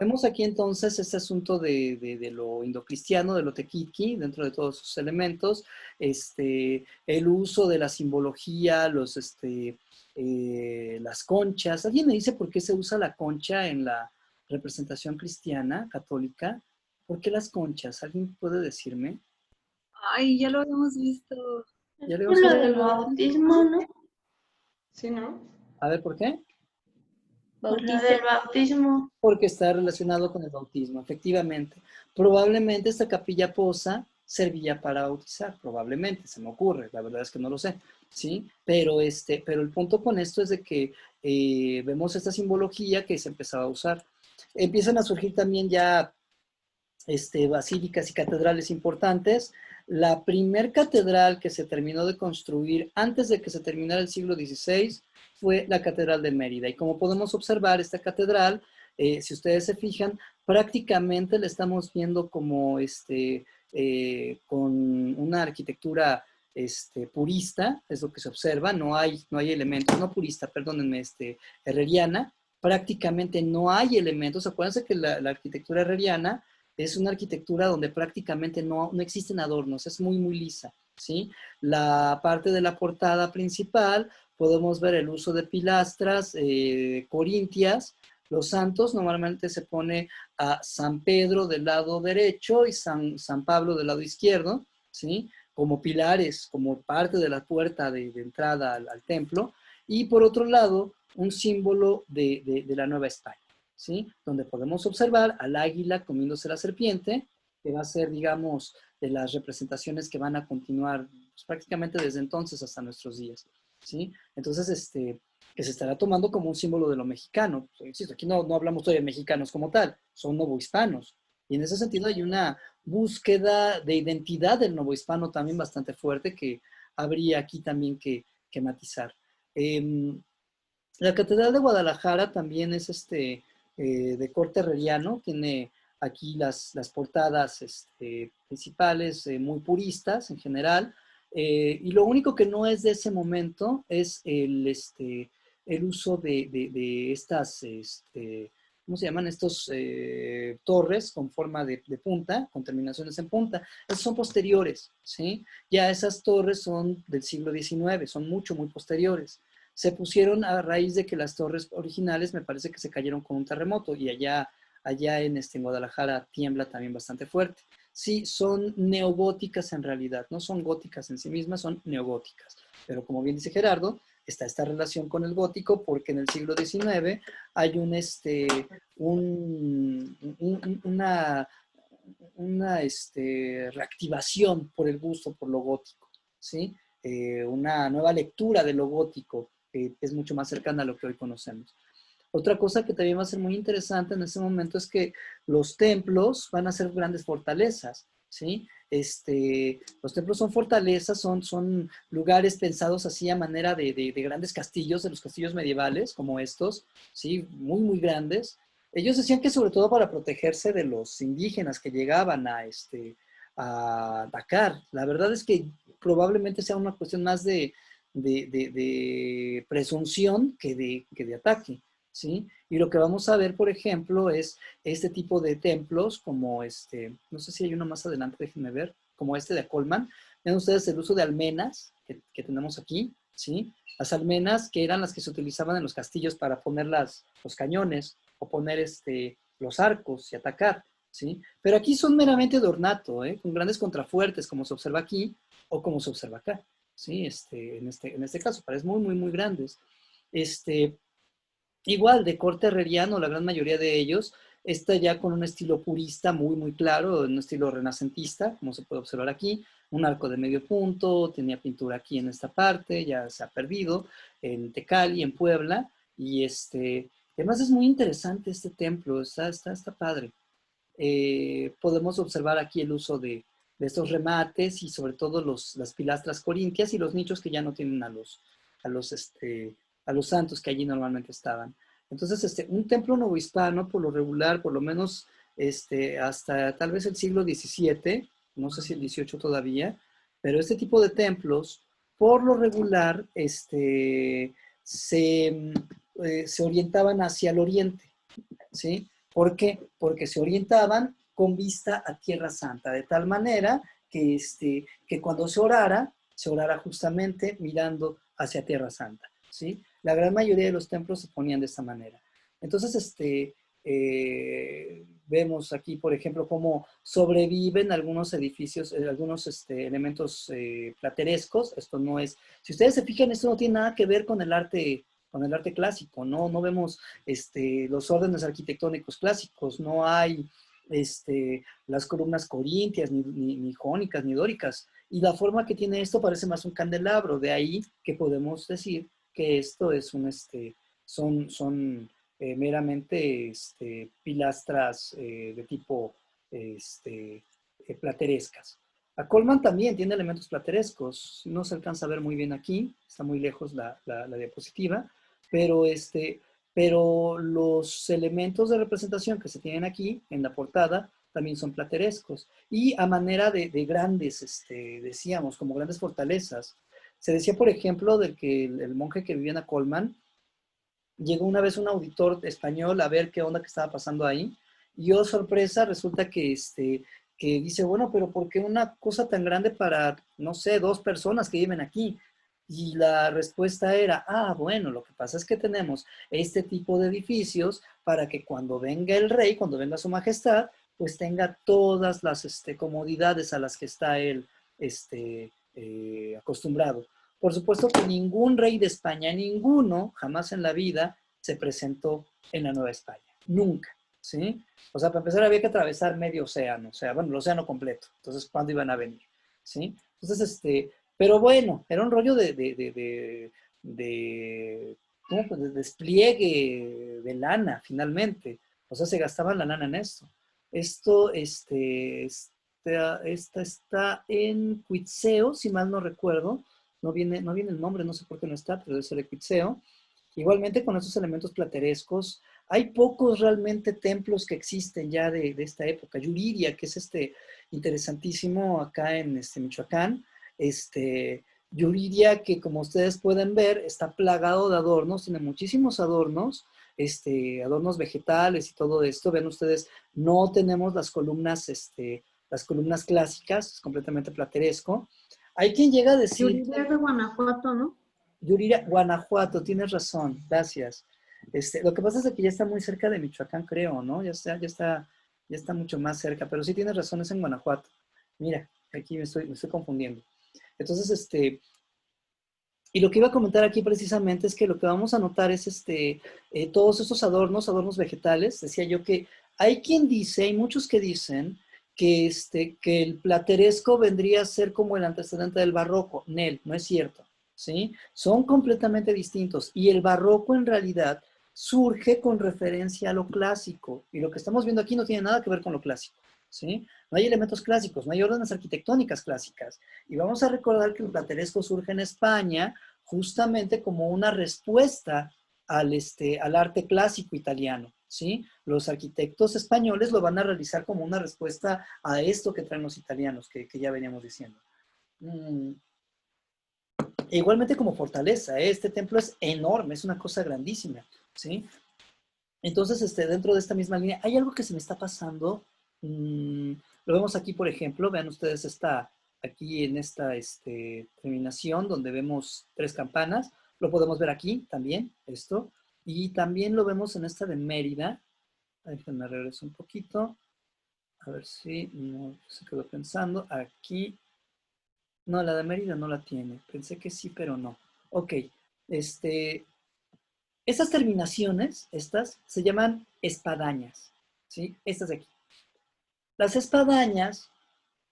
S1: Vemos aquí entonces este asunto de lo indocristiano, de lo tequitqui, dentro de todos sus elementos, el uso de la simbología, las conchas. ¿Alguien me dice por qué se usa la concha en la representación cristiana, católica? ¿Por qué las conchas? ¿Alguien puede decirme?
S7: Ay, ya lo habíamos visto.
S1: ¿Ya le
S10: Por lo del bautismo, ¿no?
S3: Sí, ¿no?
S1: A ver, ¿por qué?
S10: Por lo del bautismo.
S1: Porque está relacionado con el bautismo, efectivamente. Probablemente esta capilla posa servía para bautizar, probablemente, se me ocurre, la verdad es que no lo sé, ¿sí? Pero el punto con esto es de que vemos esta simbología que se empezaba a usar. Empiezan a surgir también ya basílicas y catedrales importantes. La primer catedral que se terminó de construir antes de que se terminara el siglo XVI fue la Catedral de Mérida. Y como podemos observar, esta catedral, si ustedes se fijan, prácticamente la estamos viendo como con una arquitectura purista, es lo que se observa, no hay elementos, no purista, perdónenme, herreriana, prácticamente no hay elementos. Acuérdense que la arquitectura herreriana es una arquitectura donde prácticamente no existen adornos, es muy, muy lisa, ¿sí? La parte de la portada principal, podemos ver el uso de pilastras corintias. Los santos normalmente se pone a San Pedro del lado derecho y San Pablo del lado izquierdo, ¿sí? Como pilares, como parte de la puerta de entrada al templo. Y por otro lado, un símbolo de la Nueva España, ¿sí? Donde podemos observar al águila comiéndose la serpiente, que va a ser, digamos, de las representaciones que van a continuar pues, prácticamente desde entonces hasta nuestros días, ¿sí? Entonces, que se estará tomando como un símbolo de lo mexicano. Insisto, aquí no hablamos todavía de mexicanos como tal, son novohispanos. Y en ese sentido hay una búsqueda de identidad del novohispano también bastante fuerte que habría aquí también que matizar. La Catedral de Guadalajara también es de corte herreriano, tiene aquí las portadas principales muy puristas en general, y lo único que no es de ese momento es el uso de estas, ¿cómo se llaman? Estos torres con forma de punta, con terminaciones en punta. Esos son posteriores, ¿sí? Ya esas torres son del siglo XIX, son muy posteriores. Se pusieron a raíz de que las torres originales me parece que se cayeron con un terremoto y allá en Guadalajara tiembla también bastante fuerte. Sí, son neogóticas en realidad, no son góticas en sí mismas, son neogóticas. Pero como bien dice Gerardo, está esta relación con el gótico porque en el siglo XIX hay una reactivación por el gusto por lo gótico, ¿sí? Una nueva lectura de lo gótico que es mucho más cercana a lo que hoy conocemos. Otra cosa que también va a ser muy interesante en ese momento es que los templos van a ser grandes fortalezas, ¿sí? Los templos son fortalezas, son lugares pensados así a manera de grandes castillos, de los castillos medievales como estos, ¿sí? Muy grandes. Ellos decían que sobre todo para protegerse de los indígenas que llegaban a atacar. La verdad es que probablemente sea una cuestión más de presunción que de ataque, ¿sí? Y lo que vamos a ver, por ejemplo, es este tipo de templos, como no sé si hay uno más adelante, déjenme ver, como este de Colman. Ven ustedes el uso de almenas que tenemos aquí, ¿sí? Las almenas que eran las que se utilizaban en los castillos para poner los cañones o poner los arcos y atacar, ¿sí? Pero aquí son meramente de ornato, con grandes contrafuertes, como se observa aquí o como se observa acá. ¿Sí? En este caso, parecen muy grandes. Igual, de corte herreriano, la gran mayoría de ellos, está ya con un estilo purista muy claro, un estilo renacentista, como se puede observar aquí, un arco de medio punto, tenía pintura aquí en esta parte, ya se ha perdido, en Tecali, en Puebla, y además es muy interesante este templo, está padre. Podemos observar aquí el uso de estos remates y sobre todo las pilastras corintias y los nichos que ya no tienen a los santos que allí normalmente estaban. Entonces, un templo novohispano, por lo regular, por lo menos hasta tal vez el siglo XVII, no sé si el XVIII todavía, pero este tipo de templos, por lo regular, se orientaban hacia el oriente, ¿sí? ¿Por qué? Porque se orientaban con vista a Tierra Santa, de tal manera que, que cuando se orara justamente mirando hacia Tierra Santa, ¿sí? La gran mayoría de los templos se ponían de esta manera. Entonces, vemos aquí, por ejemplo, cómo sobreviven algunos edificios, algunos elementos platerescos. Esto no es, si ustedes se fijan, esto no tiene nada que ver con el arte clásico, no vemos los órdenes arquitectónicos clásicos, no hay las columnas corintias, ni jónicas, ni dóricas, y la forma que tiene esto parece más un candelabro, de ahí que podemos decir que esto es son meramente pilastras de tipo platerescas. A Colman también tiene elementos platerescos, no se alcanza a ver muy bien aquí, está muy lejos la diapositiva, pero los elementos de representación que se tienen aquí en la portada también son platerescos y a manera de grandes, decíamos, como grandes fortalezas. Se decía, por ejemplo, de que el monje que vivía en Colman, llegó una vez un auditor español a ver qué onda que estaba pasando ahí y oh sorpresa, resulta que que dice, bueno, pero ¿por qué una cosa tan grande para, no sé, 2 personas que viven aquí? Y la respuesta era, bueno, lo que pasa es que tenemos este tipo de edificios para que cuando venga el rey, cuando venga su majestad, pues tenga todas las comodidades a las que está él acostumbrado. Por supuesto que ningún rey de España, ninguno, jamás en la vida, se presentó en la Nueva España. nunca, ¿sí? O sea, para empezar había que atravesar medio océano, o sea, bueno, el océano completo. Entonces, ¿cuándo iban a venir? ¿Sí? Entonces, pero bueno, era un rollo ¿cómo? Pues de despliegue de lana, finalmente. O sea, se gastaban la lana en esto. Esto, esta está en Cuitzeo, si mal no recuerdo. No viene el nombre, no sé por qué no está, pero debe ser de Cuitzeo. Igualmente con esos elementos platerescos, hay pocos realmente templos que existen ya de esta época. Yuriria, que es interesantísimo acá en Michoacán, Yuriria, que como ustedes pueden ver, está plagado de adornos, tiene muchísimos adornos, adornos vegetales y todo esto. Vean ustedes, no tenemos las columnas clásicas, es completamente plateresco. Hay quien llega a decir...
S2: Yuriria es de Guanajuato, ¿no?
S1: Yuriria, Guanajuato, tienes razón, gracias. Lo que pasa es que ya está muy cerca de Michoacán, creo, ¿no? Ya está mucho más cerca, pero sí tienes razón, es en Guanajuato. Mira, aquí me estoy confundiendo. Entonces, y lo que iba a comentar aquí precisamente es que lo que vamos a notar es todos estos adornos vegetales. Decía yo que hay quien dice, hay muchos que dicen que el plateresco vendría a ser como el antecedente del barroco. Nel, no es cierto, ¿sí? Son completamente distintos y el barroco en realidad surge con referencia a lo clásico y lo que estamos viendo aquí no tiene nada que ver con lo clásico, ¿sí? No hay elementos clásicos, no hay órdenes arquitectónicas clásicas. Y vamos a recordar que el plateresco surge en España justamente como una respuesta al arte clásico italiano, ¿sí? Los arquitectos españoles lo van a realizar como una respuesta a esto que traen los italianos, que ya veníamos diciendo. E igualmente como fortaleza, este templo es enorme, es una cosa grandísima, ¿sí? Entonces, dentro de esta misma línea, hay algo que se me está pasando. Lo vemos aquí, por ejemplo, vean ustedes aquí en esta terminación donde vemos 3 campanas. Lo podemos ver aquí también, esto. Y también lo vemos en esta de Mérida. Déjenme regreso un poquito. A ver si no se quedó pensando. Aquí. No, la de Mérida no la tiene. Pensé que sí, pero no. Ok. Estas terminaciones, se llaman espadañas, ¿sí? Estas de aquí. Las espadañas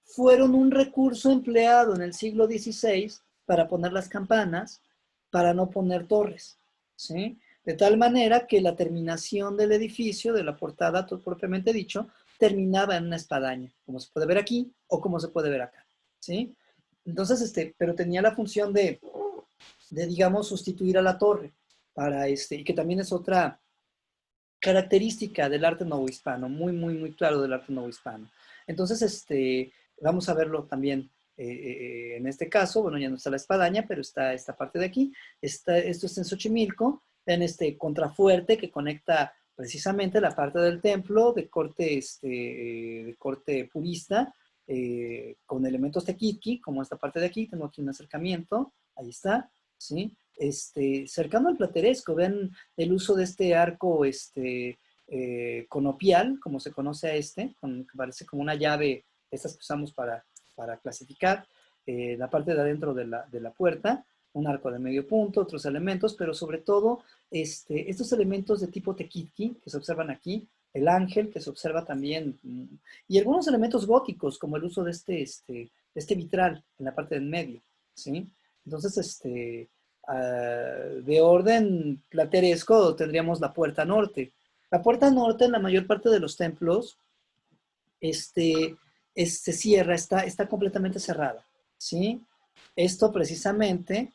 S1: fueron un recurso empleado en el siglo XVI para poner las campanas, para no poner torres, ¿sí? De tal manera que la terminación del edificio, de la portada propiamente dicho, terminaba en una espadaña, como se puede ver aquí o como se puede ver acá, ¿sí? Entonces, pero tenía la función de digamos, sustituir a la torre, y que también es otra característica del arte novohispano, muy, muy, muy claro del arte novohispano. Entonces, vamos a verlo también en este caso. Bueno, ya no está la espadaña, pero está esta parte de aquí. Esto es en Xochimilco, en este contrafuerte que conecta precisamente la parte del templo de corte purista, con elementos tequitqui, como esta parte de aquí. Tengo aquí un acercamiento, ahí está, ¿sí? Cercano al plateresco, ven el uso de este arco conopial, como se conoce a que parece como una llave, estas que usamos para clasificar, la parte de adentro de la puerta, un arco de medio punto, otros elementos, pero sobre todo estos elementos de tipo tequitqui que se observan aquí, el ángel que se observa también, y algunos elementos góticos, como el uso de este vitral en la parte del medio, ¿sí? Entonces, de orden plateresco tendríamos la puerta norte. La puerta norte en la mayor parte de los templos se cierra, está completamente cerrada, ¿sí? Esto precisamente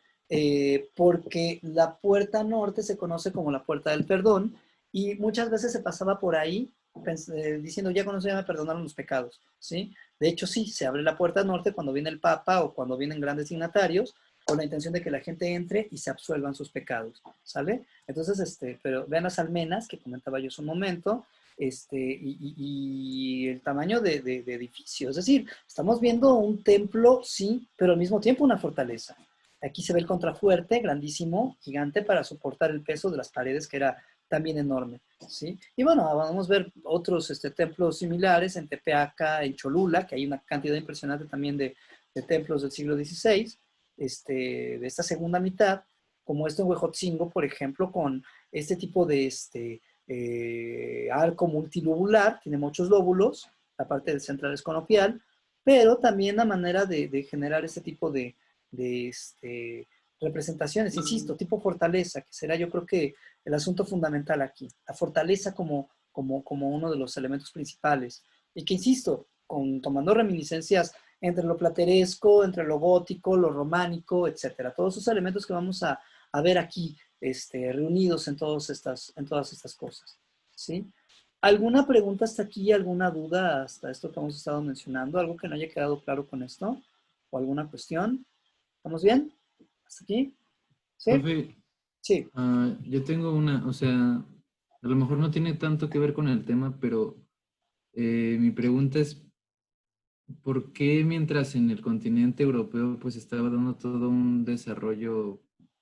S1: porque la puerta norte se conoce como la puerta del perdón y muchas veces se pasaba por ahí diciendo, ya con eso ya me perdonaron los pecados, ¿sí? De hecho, sí, se abre la puerta norte cuando viene el Papa o cuando vienen grandes dignatarios, con la intención de que la gente entre y se absuelvan sus pecados, ¿sale? Entonces, pero vean las almenas que comentaba yo hace un momento, y el tamaño de edificio. Es decir, estamos viendo un templo, sí, pero al mismo tiempo una fortaleza. Aquí se ve el contrafuerte, grandísimo, gigante, para soportar el peso de las paredes, que era también enorme, ¿sí? Y bueno, vamos a ver otros templos similares en Tepeaca, en Cholula, que hay una cantidad impresionante también de templos del siglo XVI, de esta segunda mitad, como en Huejotzingo, por ejemplo, con este tipo de arco multilobular, tiene muchos lóbulos, la parte central es conopial, pero también la manera de generar ese tipo de representaciones, insisto, tipo fortaleza, que será yo creo que el asunto fundamental aquí, la fortaleza como uno de los elementos principales, y que insisto, tomando reminiscencias entre lo plateresco, entre lo gótico, lo románico, etcétera, todos esos elementos que vamos a ver aquí, reunidos en todas estas cosas, ¿sí? ¿Alguna pregunta hasta aquí? ¿Alguna duda hasta esto que hemos estado mencionando? ¿Algo que no haya quedado claro con esto? ¿O alguna cuestión? ¿Estamos bien? ¿Hasta aquí? ¿Sí?
S5: Profe,
S1: Sí.
S5: yo tengo una, o sea, a lo mejor no tiene tanto que ver con el tema, pero mi pregunta es, ¿por qué mientras en el continente europeo pues estaba dando todo un desarrollo,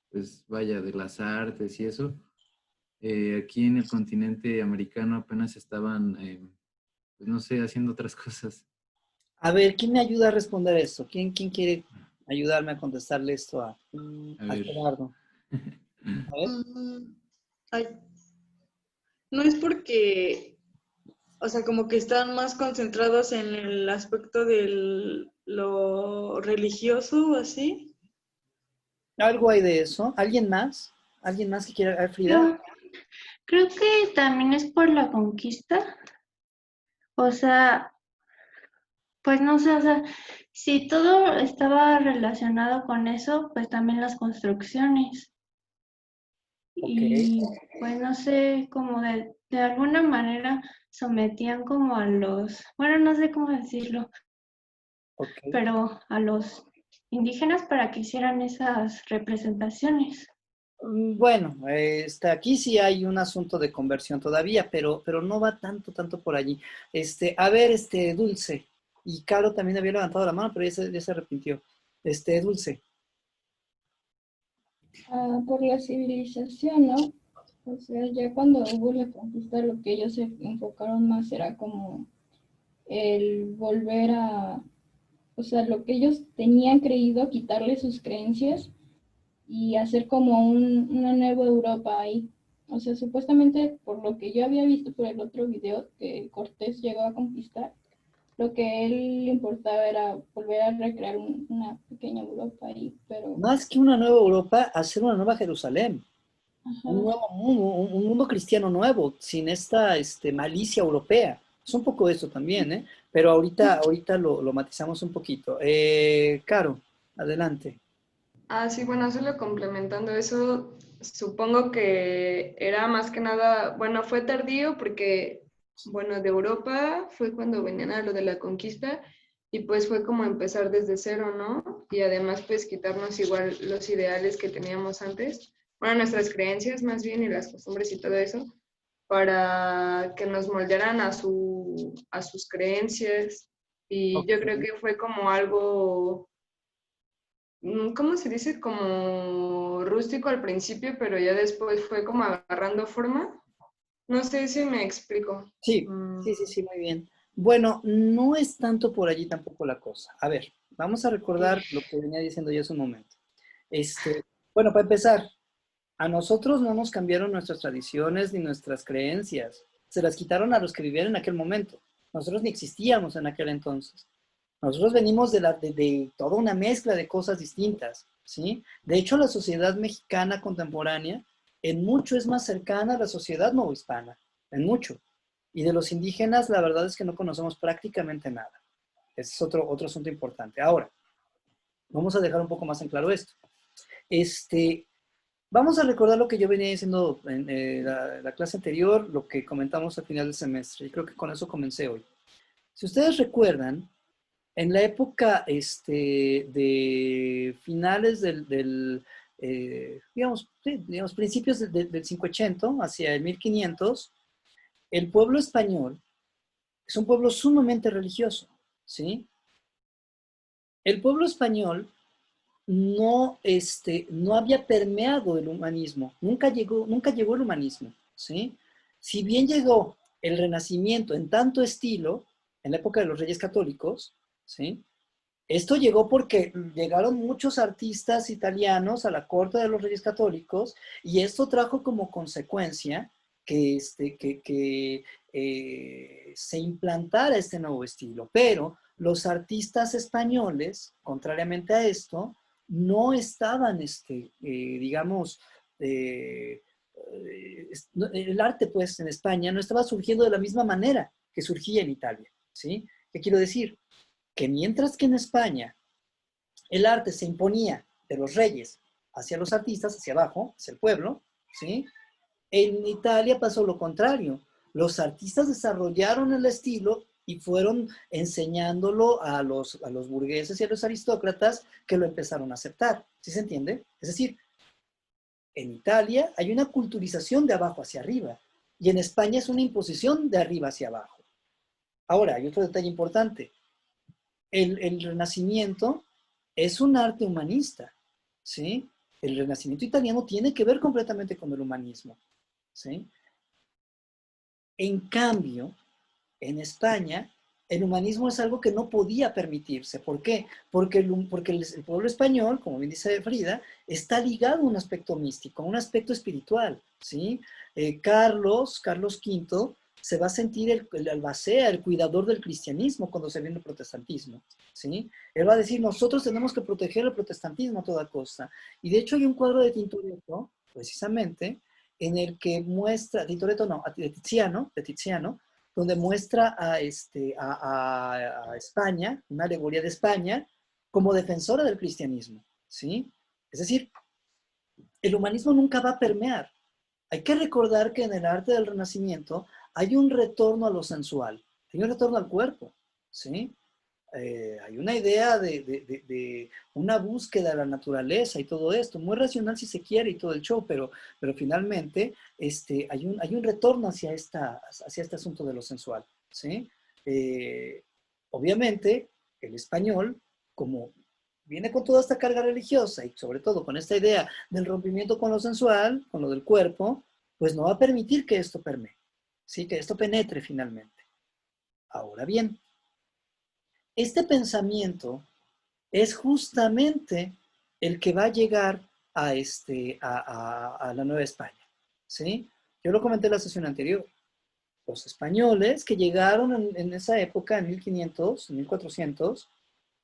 S5: pues vaya, de las artes y eso, aquí en el continente americano apenas estaban, pues no sé, haciendo otras cosas?
S1: A ver, ¿quién me ayuda a responder esto? ¿Quién quiere ayudarme a contestarle esto a
S5: ver.
S1: Gerardo? A ver.
S9: Ay, no es porque, o sea, como que están más concentrados en el aspecto de lo religioso o así.
S1: ¿Algo hay de eso? ¿Alguien más? ¿Alguien más que quiera? A ver, Frida.
S10: Creo que también es por la conquista. O sea, pues no sé, o sea, si todo estaba relacionado con eso, pues también las construcciones. Y pues no sé, como de alguna manera sometían como a los, bueno, no sé cómo decirlo, pero a los indígenas para que hicieran esas representaciones.
S1: Bueno, aquí sí hay un asunto de conversión todavía, pero no va tanto por allí. A ver, Dulce, y Caro también había levantado la mano, pero ya se arrepintió. Dulce.
S11: Por la civilización, ¿no? O sea, ya cuando hubo la conquista, lo que ellos se enfocaron más era como el volver a, o sea, lo que ellos tenían creído, quitarle sus creencias y hacer como una nueva Europa ahí. O sea, supuestamente, por lo que yo había visto por el otro video que Cortés llegó a conquistar, lo que a él le importaba era volver a recrear una pequeña Europa ahí, pero...
S1: Más que una nueva Europa, hacer una nueva Jerusalén.
S11: Ajá.
S1: Un nuevo mundo, un mundo cristiano nuevo, sin esta malicia europea. Es un poco eso también, ¿eh? Pero ahorita lo matizamos un poquito. Caro, adelante.
S3: Sí, bueno, solo complementando eso, supongo que era más que nada, bueno, fue tardío porque, bueno, de Europa fue cuando venían a lo de la conquista y pues fue como empezar desde cero, ¿no? Y además pues quitarnos igual los ideales que teníamos antes, bueno, nuestras creencias más bien y las costumbres y todo eso, para que nos moldearan a sus creencias y yo creo que fue como algo... ¿Cómo se dice? Como rústico al principio, pero ya después fue como agarrando forma. No sé si me explico.
S1: Sí, sí, muy bien. Bueno, no es tanto por allí tampoco la cosa. A ver, vamos a recordar lo que venía diciendo yo hace un momento. Bueno, para empezar, a nosotros no nos cambiaron nuestras tradiciones ni nuestras creencias. Se las quitaron a los que vivían en aquel momento. Nosotros ni existíamos en aquel entonces. Nosotros venimos de toda una mezcla de cosas distintas, ¿sí? De hecho, la sociedad mexicana contemporánea en mucho es más cercana a la sociedad novohispana, en mucho. Y de los indígenas, la verdad es que no conocemos prácticamente nada. Ese es otro asunto importante. Ahora, vamos a dejar un poco más en claro esto. Vamos a recordar lo que yo venía diciendo en la clase anterior, lo que comentamos al final del semestre. Y creo que con eso comencé hoy. Si ustedes recuerdan, en la época de finales digamos, principios del 580, hacia el 1500, el pueblo español es un pueblo sumamente religioso, ¿sí? El pueblo español no había permeado el humanismo, nunca llegó el humanismo, ¿sí? Si bien llegó el Renacimiento en tanto estilo, en la época de los Reyes Católicos, ¿sí? Esto llegó porque llegaron muchos artistas italianos a la corte de los Reyes Católicos y esto trajo como consecuencia se implantara este nuevo estilo. Pero los artistas españoles, contrariamente a esto, no estaban, digamos, el arte, pues, en España no estaba surgiendo de la misma manera que surgía en Italia, ¿sí? ¿Qué quiero decir? Que mientras que en España el arte se imponía de los reyes hacia los artistas, hacia abajo, hacia el pueblo, ¿sí? En Italia pasó lo contrario. Los artistas desarrollaron el estilo y fueron enseñándolo a los burgueses y a los aristócratas que lo empezaron a aceptar. ¿Sí se entiende? Es decir, en Italia hay una culturización de abajo hacia arriba y en España es una imposición de arriba hacia abajo. Ahora, hay otro detalle importante. El Renacimiento es un arte humanista, ¿sí? El Renacimiento italiano tiene que ver completamente con el humanismo, ¿sí? En cambio, en España, el humanismo es algo que no podía permitirse. ¿Por qué? Porque el pueblo español, como bien dice Frida, está ligado a un aspecto místico, a un aspecto espiritual, ¿sí? Carlos V se va a sentir el albacea, el cuidador del cristianismo cuando se viene el protestantismo, ¿sí? Él va a decir, nosotros tenemos que proteger el protestantismo a toda costa. Y de hecho hay un cuadro de Tintoretto, precisamente, en el que muestra, Tintoretto no, de Tiziano, donde muestra a España, una alegoría de España, como defensora del cristianismo, ¿sí? Es decir, el humanismo nunca va a permear. Hay que recordar que en el arte del Renacimiento hay un retorno a lo sensual, hay un retorno al cuerpo, ¿sí? Hay una idea de una búsqueda de la naturaleza y todo esto, muy racional si se quiere y todo el show, pero finalmente hay un retorno hacia este asunto de lo sensual, ¿sí? Obviamente, el español, como viene con toda esta carga religiosa y sobre todo con esta idea del rompimiento con lo sensual, con lo del cuerpo, pues no va a permitir que esto permee, ¿sí? Que esto penetre finalmente. Ahora bien, este pensamiento es justamente el que va a llegar a la Nueva España, ¿sí? Yo lo comenté en la sesión anterior. Los españoles que llegaron en esa época, en 1500, 1400,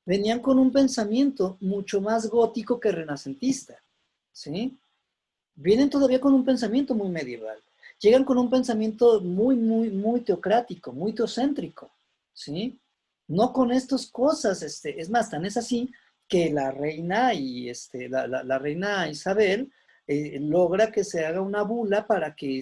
S1: venían con un pensamiento mucho más gótico que renacentista, ¿sí? Vienen todavía con un pensamiento muy medieval. Llegan con un pensamiento muy teocrático, muy teocéntrico, ¿sí? No con estas cosas, es más, tan es así que la reina la reina Isabel logra que se haga una bula para que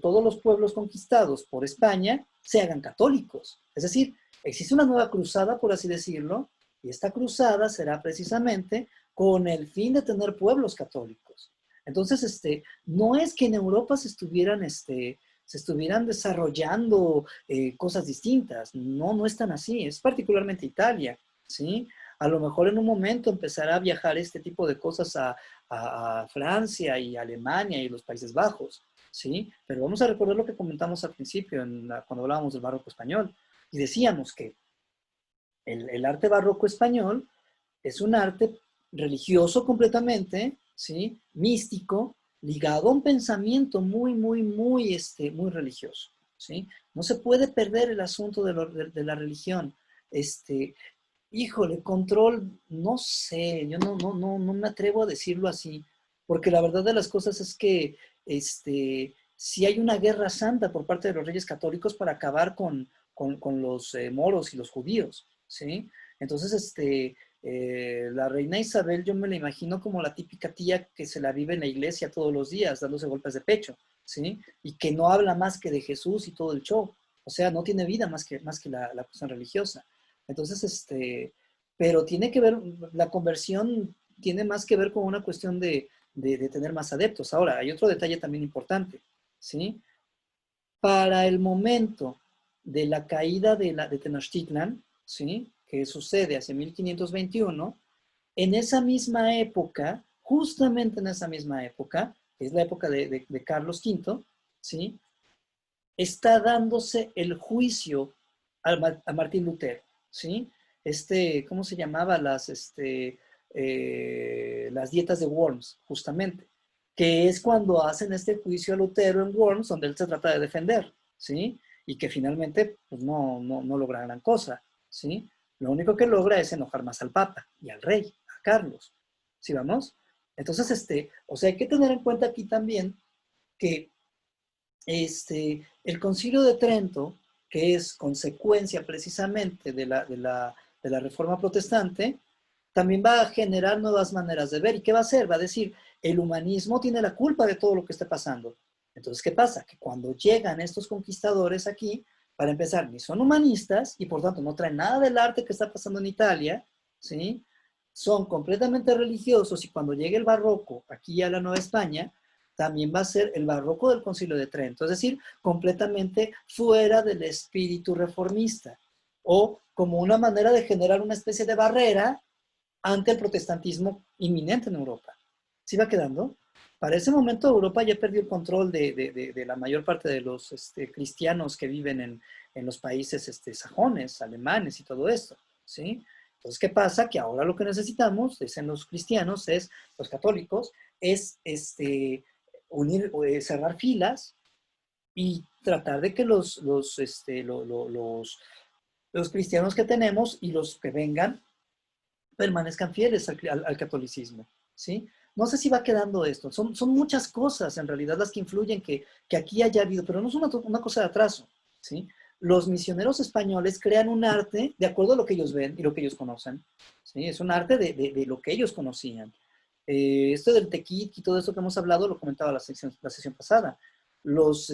S1: todos los pueblos conquistados por España se hagan católicos. Es decir, existe una nueva cruzada, por así decirlo, y esta cruzada será precisamente con el fin de tener pueblos católicos. Entonces, no es que en Europa se estuvieran desarrollando cosas distintas. No, no es tan así. Es particularmente Italia, ¿sí? A lo mejor en un momento empezará a viajar este tipo de cosas a Francia y Alemania y los Países Bajos, ¿sí? Pero vamos a recordar lo que comentamos al principio, cuando hablábamos del barroco español. Y decíamos que el arte barroco español es un arte religioso completamente, ¿sí? Místico, ligado a un pensamiento muy religioso, ¿sí? No se puede perder el asunto de la religión. Híjole, control, no sé, yo no me atrevo a decirlo así, porque la verdad de las cosas es que si hay una guerra santa por parte de los reyes católicos para acabar con los moros y los judíos, ¿sí? Entonces, la reina Isabel yo me la imagino como la típica tía que se la vive en la iglesia todos los días dándose golpes de pecho, ¿sí? Y que no habla más que de Jesús y todo el show. O sea, no tiene vida más que la cuestión religiosa. Entonces, pero tiene que ver, la conversión tiene más que ver con una cuestión de tener más adeptos. Ahora, hay otro detalle también importante, ¿sí? Para el momento de la caída de Tenochtitlan, ¿sí? Que sucede hacia 1521, en esa misma época, justamente en esa misma época, que es la época de Carlos V, ¿sí? Está dándose el juicio a Martín Lutero, ¿sí? ¿Cómo se llamaba? Las dietas de Worms, justamente. que es cuando hacen este juicio a Lutero en Worms, donde él se trata de defender, ¿sí? Y que finalmente pues, no logra gran cosa, ¿sí? Lo único que logra es enojar más al Papa y al rey, a Carlos, ¿sí vamos? Entonces, o sea, hay que tener en cuenta aquí también que el Concilio de Trento, que es consecuencia precisamente de la Reforma Protestante, también va a generar nuevas maneras de ver. ¿Y qué va a hacer? Va a decir, el humanismo tiene la culpa de todo lo que está pasando. Entonces, ¿qué pasa? Que cuando llegan estos conquistadores aquí, para empezar, ni son humanistas y por tanto no traen nada del arte que está pasando en Italia, ¿sí? Son completamente religiosos y cuando llegue el barroco aquí a la Nueva España, también va a ser el barroco del Concilio de Trento, es decir, completamente fuera del espíritu reformista o como una manera de generar una especie de barrera ante el protestantismo inminente en Europa. ¿Sí va quedando? Para ese momento Europa ya perdió el control de la mayor parte de los cristianos que viven en los países sajones, alemanes y todo esto, ¿sí? Entonces, ¿qué pasa? Que ahora lo que necesitamos, dicen los cristianos, los católicos, es cerrar filas y tratar de que los cristianos que tenemos y los que vengan permanezcan fieles al catolicismo, ¿sí? No sé si va quedando esto. Son muchas cosas, en realidad, las que influyen que aquí haya habido, pero no es una cosa de atraso, ¿sí? Los misioneros españoles crean un arte de acuerdo a lo que ellos ven y lo que ellos conocen, ¿sí? Es un arte de lo que ellos conocían. Esto del tequit y todo esto que hemos hablado lo comentaba la sesión pasada. Los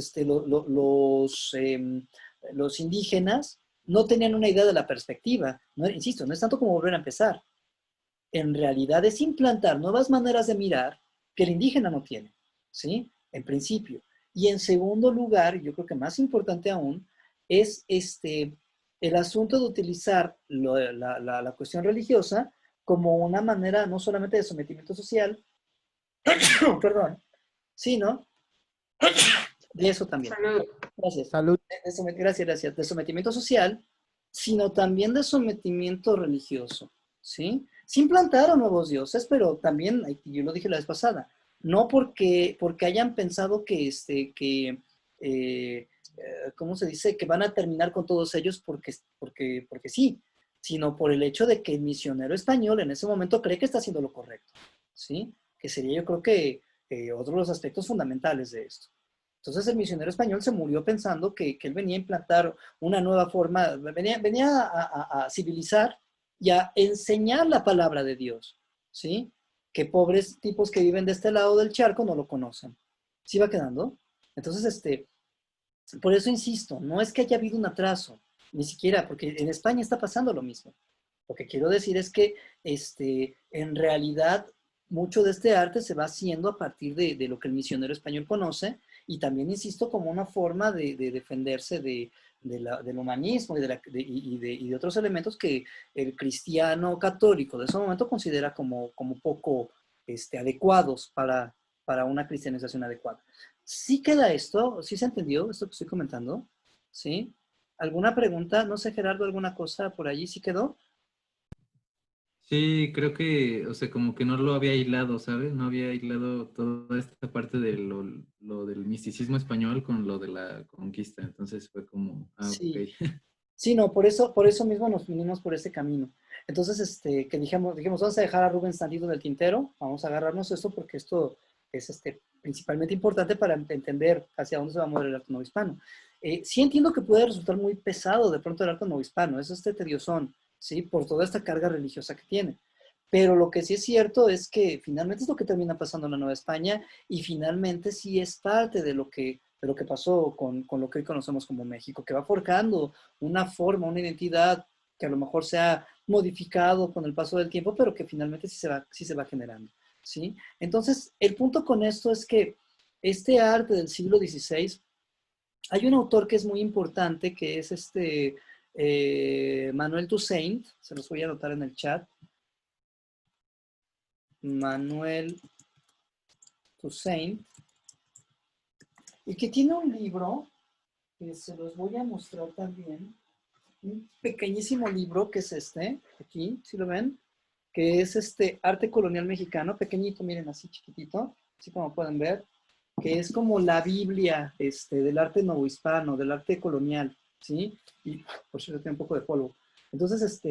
S1: indígenas no tenían una idea de la perspectiva. No, insisto, no es tanto como volver a empezar. En realidad es implantar nuevas maneras de mirar que el indígena no tiene, ¿sí? En principio. Y en segundo lugar, yo creo que más importante aún, es el asunto de utilizar la cuestión religiosa como una manera no solamente de sometimiento social, perdón, sino de eso también.
S3: Salud.
S1: Gracias.
S8: Salud.
S1: Gracias. De sometimiento social, sino también de sometimiento religioso, ¿sí? Se implantaron nuevos dioses, pero también, yo lo dije la vez pasada, no porque hayan pensado ¿cómo se dice? Que van a terminar con todos ellos porque sí, sino por el hecho de que el misionero español en ese momento cree que está haciendo lo correcto, ¿sí? Que sería yo creo que otro de los aspectos fundamentales de esto. Entonces el misionero español se murió pensando que él venía a implantar una nueva forma, venía a civilizar y a enseñar la palabra de Dios, ¿sí? Que pobres tipos que viven de este lado del charco no lo conocen. ¿Sí va quedando? Entonces, por eso insisto, no es que haya habido un atraso, ni siquiera, porque en España está pasando lo mismo. Lo que quiero decir es que en realidad mucho de este arte se va haciendo a partir de lo que el misionero español conoce y también, insisto, como una forma de defenderse del humanismo y de otros elementos que el cristiano católico de ese momento considera como poco adecuados para una cristianización adecuada. ¿Sí queda esto? ¿Sí se entendió esto que estoy comentando? ¿Sí? ¿Alguna pregunta? No sé, Gerardo, ¿alguna cosa por allí sí quedó?
S5: Sí, creo que, o sea, como que no lo había hilado, ¿sabes? No había hilado toda esta parte de lo del misticismo español con lo de la conquista. Entonces fue como,
S1: Sí.
S5: ok.
S1: Sí, no, por eso mismo nos vinimos por este camino. Entonces, que dijimos, vamos a dejar a Rubens tantito del tintero, vamos a agarrarnos esto porque esto es principalmente importante para entender hacia dónde se va a mover el arte novohispano. Sí entiendo que puede resultar muy pesado de pronto el arte novohispano, es tediosón, ¿sí? Por toda esta carga religiosa que tiene. Pero lo que sí es cierto es que finalmente es lo que termina pasando en la Nueva España y finalmente sí es parte de lo que pasó con lo que hoy conocemos como México, que va forjando una forma, una identidad que a lo mejor se ha modificado con el paso del tiempo, pero que finalmente sí se va generando, ¿sí? Entonces, el punto con esto es que este arte del siglo XVI, hay un autor que es muy importante, que es Manuel Toussaint, se los voy a anotar en el chat. Manuel Toussaint, y que tiene un libro que se los voy a mostrar también, un pequeñísimo libro que es aquí, ¿sí lo ven? Que es Arte Colonial Mexicano, pequeñito, miren, así chiquitito, así como pueden ver, que es como la Biblia del arte novohispano, del arte colonial, ¿sí? Y por cierto tiene un poco de polvo. Entonces,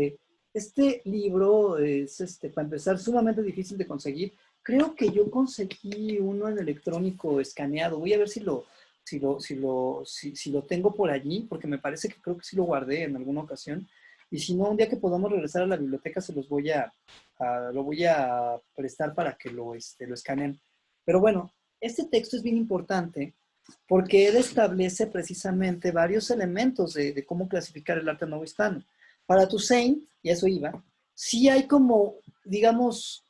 S1: este libro es, para empezar, sumamente difícil de conseguir. Creo que yo conseguí uno en electrónico escaneado. Voy a ver si lo tengo por allí, porque me parece que creo que sí lo guardé en alguna ocasión. Y si no, un día que podamos regresar a la biblioteca, se los lo voy a prestar para que lo escaneen. Pero bueno, este texto es bien importante porque él establece precisamente varios elementos de cómo clasificar el arte novohispano. Para Toussaint, y a eso iba, sí hay como, digamos,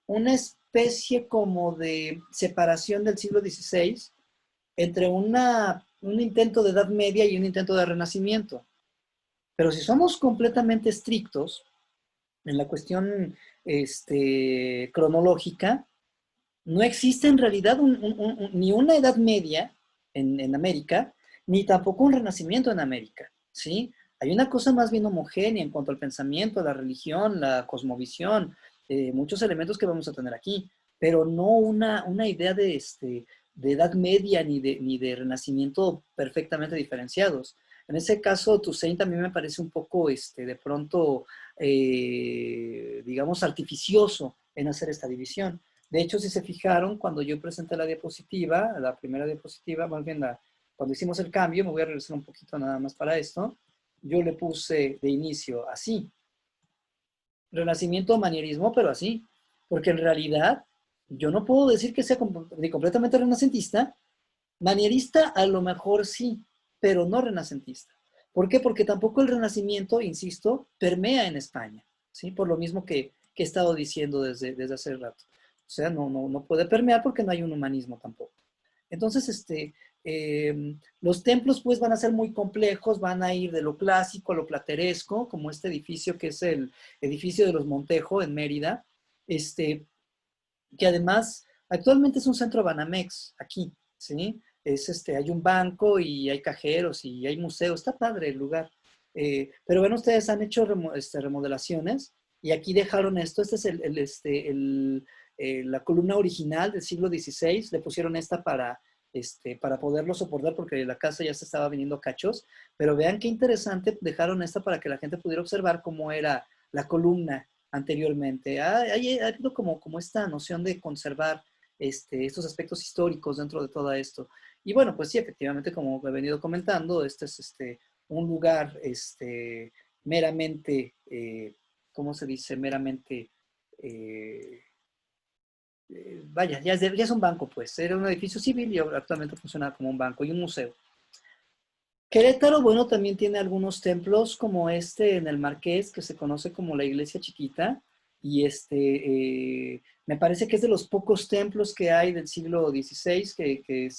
S1: una especie como de separación del siglo XVI entre un intento de Edad Media y un intento de Renacimiento. Pero si somos completamente estrictos en la cuestión cronológica, no existe en realidad ni una Edad Media en América, ni tampoco un Renacimiento en América, ¿sí? Hay una cosa más bien homogénea en cuanto al pensamiento, la religión, la cosmovisión, muchos elementos que vamos a tener aquí, pero no una idea de Edad Media ni de Renacimiento perfectamente diferenciados. En ese caso, Toussaint también me parece un poco, de pronto, digamos, artificioso en hacer esta división. De hecho, si se fijaron, cuando yo presenté la diapositiva, la primera diapositiva, más bien cuando hicimos el cambio, me voy a regresar un poquito nada más para esto, yo le puse de inicio así. Renacimiento, manierismo, pero así. Porque en realidad, yo no puedo decir que sea ni completamente renacentista. Manierista a lo mejor sí, pero no renacentista. ¿Por qué? Porque tampoco el Renacimiento, insisto, permea en España, ¿sí? Por lo mismo que he estado diciendo desde hace rato. O sea, no puede permear porque no hay un humanismo tampoco. Entonces, los templos pues van a ser muy complejos, van a ir de lo clásico a lo plateresco, como este edificio que es el edificio de los Montejo en Mérida, que además actualmente es un centro Banamex aquí, ¿sí? Hay un banco y hay cajeros y hay museos, está padre el lugar. Pero bueno, ustedes han hecho remodelaciones y aquí dejaron esto, esta es la columna original del siglo XVI, le pusieron esta para poderlo soportar porque la casa ya se estaba viniendo cachos, pero vean qué interesante, dejaron esta para que la gente pudiera observar cómo era la columna anteriormente. Ha habido como esta noción de conservar estos aspectos históricos dentro de todo esto. Y bueno, pues sí, efectivamente, como he venido comentando, este es un lugar meramente, ¿cómo se dice? Meramente, vaya, ya es un banco, pues. Era un edificio civil y actualmente funciona como un banco y un museo. Querétaro, bueno, también tiene algunos templos como en el Marqués, que se conoce como la Iglesia Chiquita, y me parece que es de los pocos templos que hay del siglo XVI que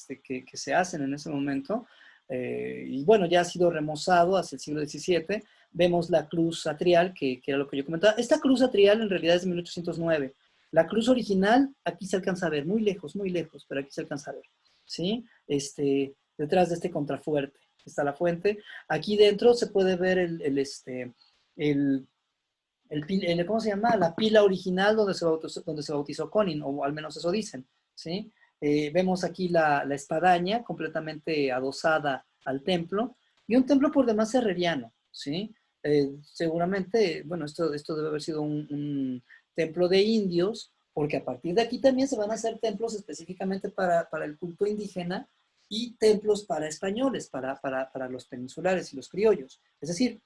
S1: se hacen en ese momento, y bueno, ya ha sido remozado hacia el siglo XVII. Vemos la cruz atrial, que era lo que yo comentaba. Esta cruz atrial en realidad es de 1809. La cruz original, aquí se alcanza a ver, muy lejos, pero aquí se alcanza a ver, ¿sí? Detrás de este contrafuerte está la fuente. Aquí dentro se puede ver ¿cómo se llama? La pila original donde se bautizó Conin, o al menos eso dicen, ¿sí? Vemos aquí la espadaña completamente adosada al templo, y un templo por demás herreriano, ¿sí? Seguramente, bueno, esto debe haber sido un templo de indios, porque a partir de aquí también se van a hacer templos específicamente para el culto indígena, y templos para españoles, para los peninsulares y los criollos. Es decir,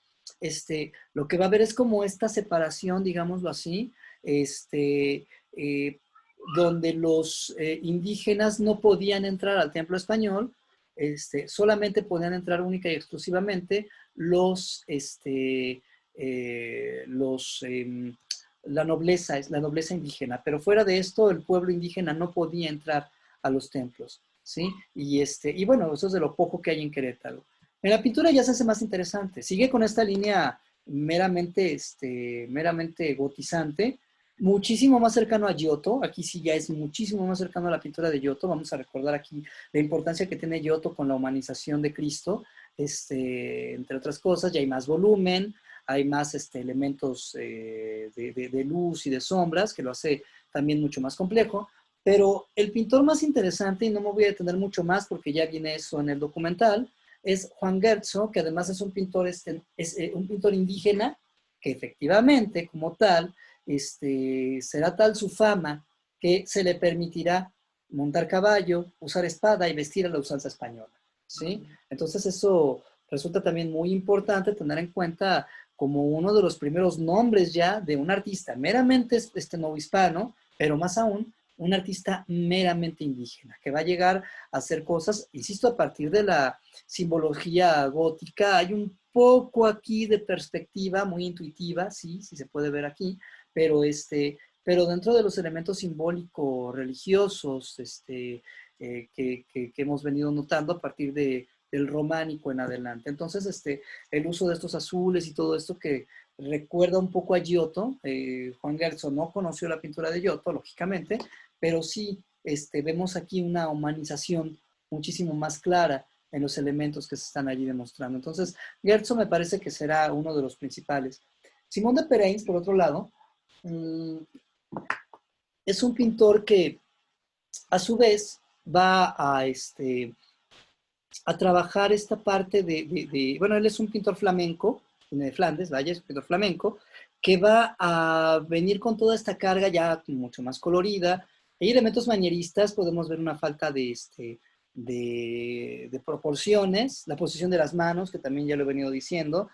S1: lo que va a haber es como esta separación, digámoslo así, donde los indígenas no podían entrar al templo español, solamente podían entrar única y exclusivamente la nobleza indígena, pero fuera de esto el pueblo indígena no podía entrar a los templos, ¿sí? Y bueno, eso es de lo poco que hay en Querétaro. En la pintura ya se hace más interesante, sigue con esta línea meramente gotizante, muchísimo más cercano a Giotto. Aquí sí ya es muchísimo más cercano a la pintura de Giotto. Vamos a recordar aquí la importancia que tiene Giotto con la humanización de Cristo, entre otras cosas. Ya hay más volumen, hay más elementos de luz y de sombras, que lo hace también mucho más complejo. Pero el pintor más interesante, y no me voy a detener mucho más porque ya viene eso en el documental, es Juan Gertzo, que además es un pintor, un pintor indígena, que efectivamente, como tal, será tal su fama que se le permitirá montar caballo, usar espada y vestir a la usanza española, ¿sí? Entonces eso resulta también muy importante tener en cuenta como uno de los primeros nombres ya de un artista meramente novohispano, pero más aún un artista meramente indígena, que va a llegar a hacer cosas, insisto, a partir de la simbología gótica. Hay un poco aquí de perspectiva muy intuitiva, sí se puede ver aquí, pero, pero dentro de los elementos simbólicos religiosos que hemos venido notando a partir del románico en adelante. Entonces, el uso de estos azules y todo esto que recuerda un poco a Giotto. Juan Gertzo no conoció la pintura de Giotto, lógicamente, pero sí vemos aquí una humanización muchísimo más clara en los elementos que se están allí demostrando. Entonces, Gertzo me parece que será uno de los principales. Simón de Pereins, por otro lado, es un pintor que, a su vez, va a trabajar esta parte bueno, él es un pintor flamenco, de Flandes, vaya, es un pintor flamenco, que va a venir con toda esta carga ya mucho más colorida. Hay elementos manieristas, podemos ver una falta de proporciones, la posición de las manos, que también ya lo he venido diciendo,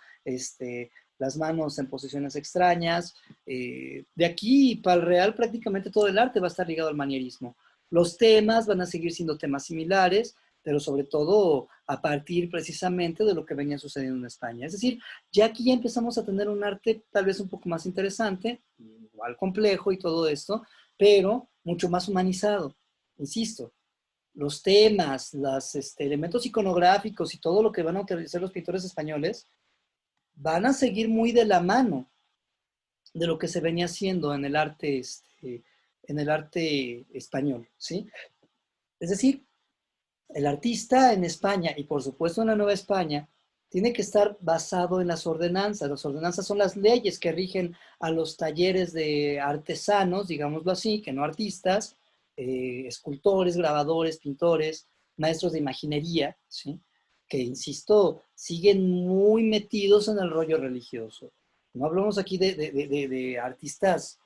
S1: las manos en posiciones extrañas. De aquí para el real prácticamente todo el arte va a estar ligado al manierismo. Los temas van a seguir siendo temas similares, pero sobre todo a partir precisamente de lo que venía sucediendo en España. Es decir, ya aquí ya empezamos a tener un arte tal vez un poco más interesante, igual complejo y todo esto, pero mucho más humanizado. Insisto, los temas, los elementos iconográficos y todo lo que van a utilizar los pintores españoles van a seguir muy de la mano de lo que se venía haciendo en el arte español, ¿sí? Es decir, el artista en España, y por supuesto en la Nueva España, tiene que estar basado en las ordenanzas. Las ordenanzas son las leyes que rigen a los talleres de artesanos, digámoslo así, que no artistas, escultores, grabadores, pintores, maestros de imaginería, ¿sí? Que, insisto, siguen muy metidos en el rollo religioso. No hablamos aquí de artistas,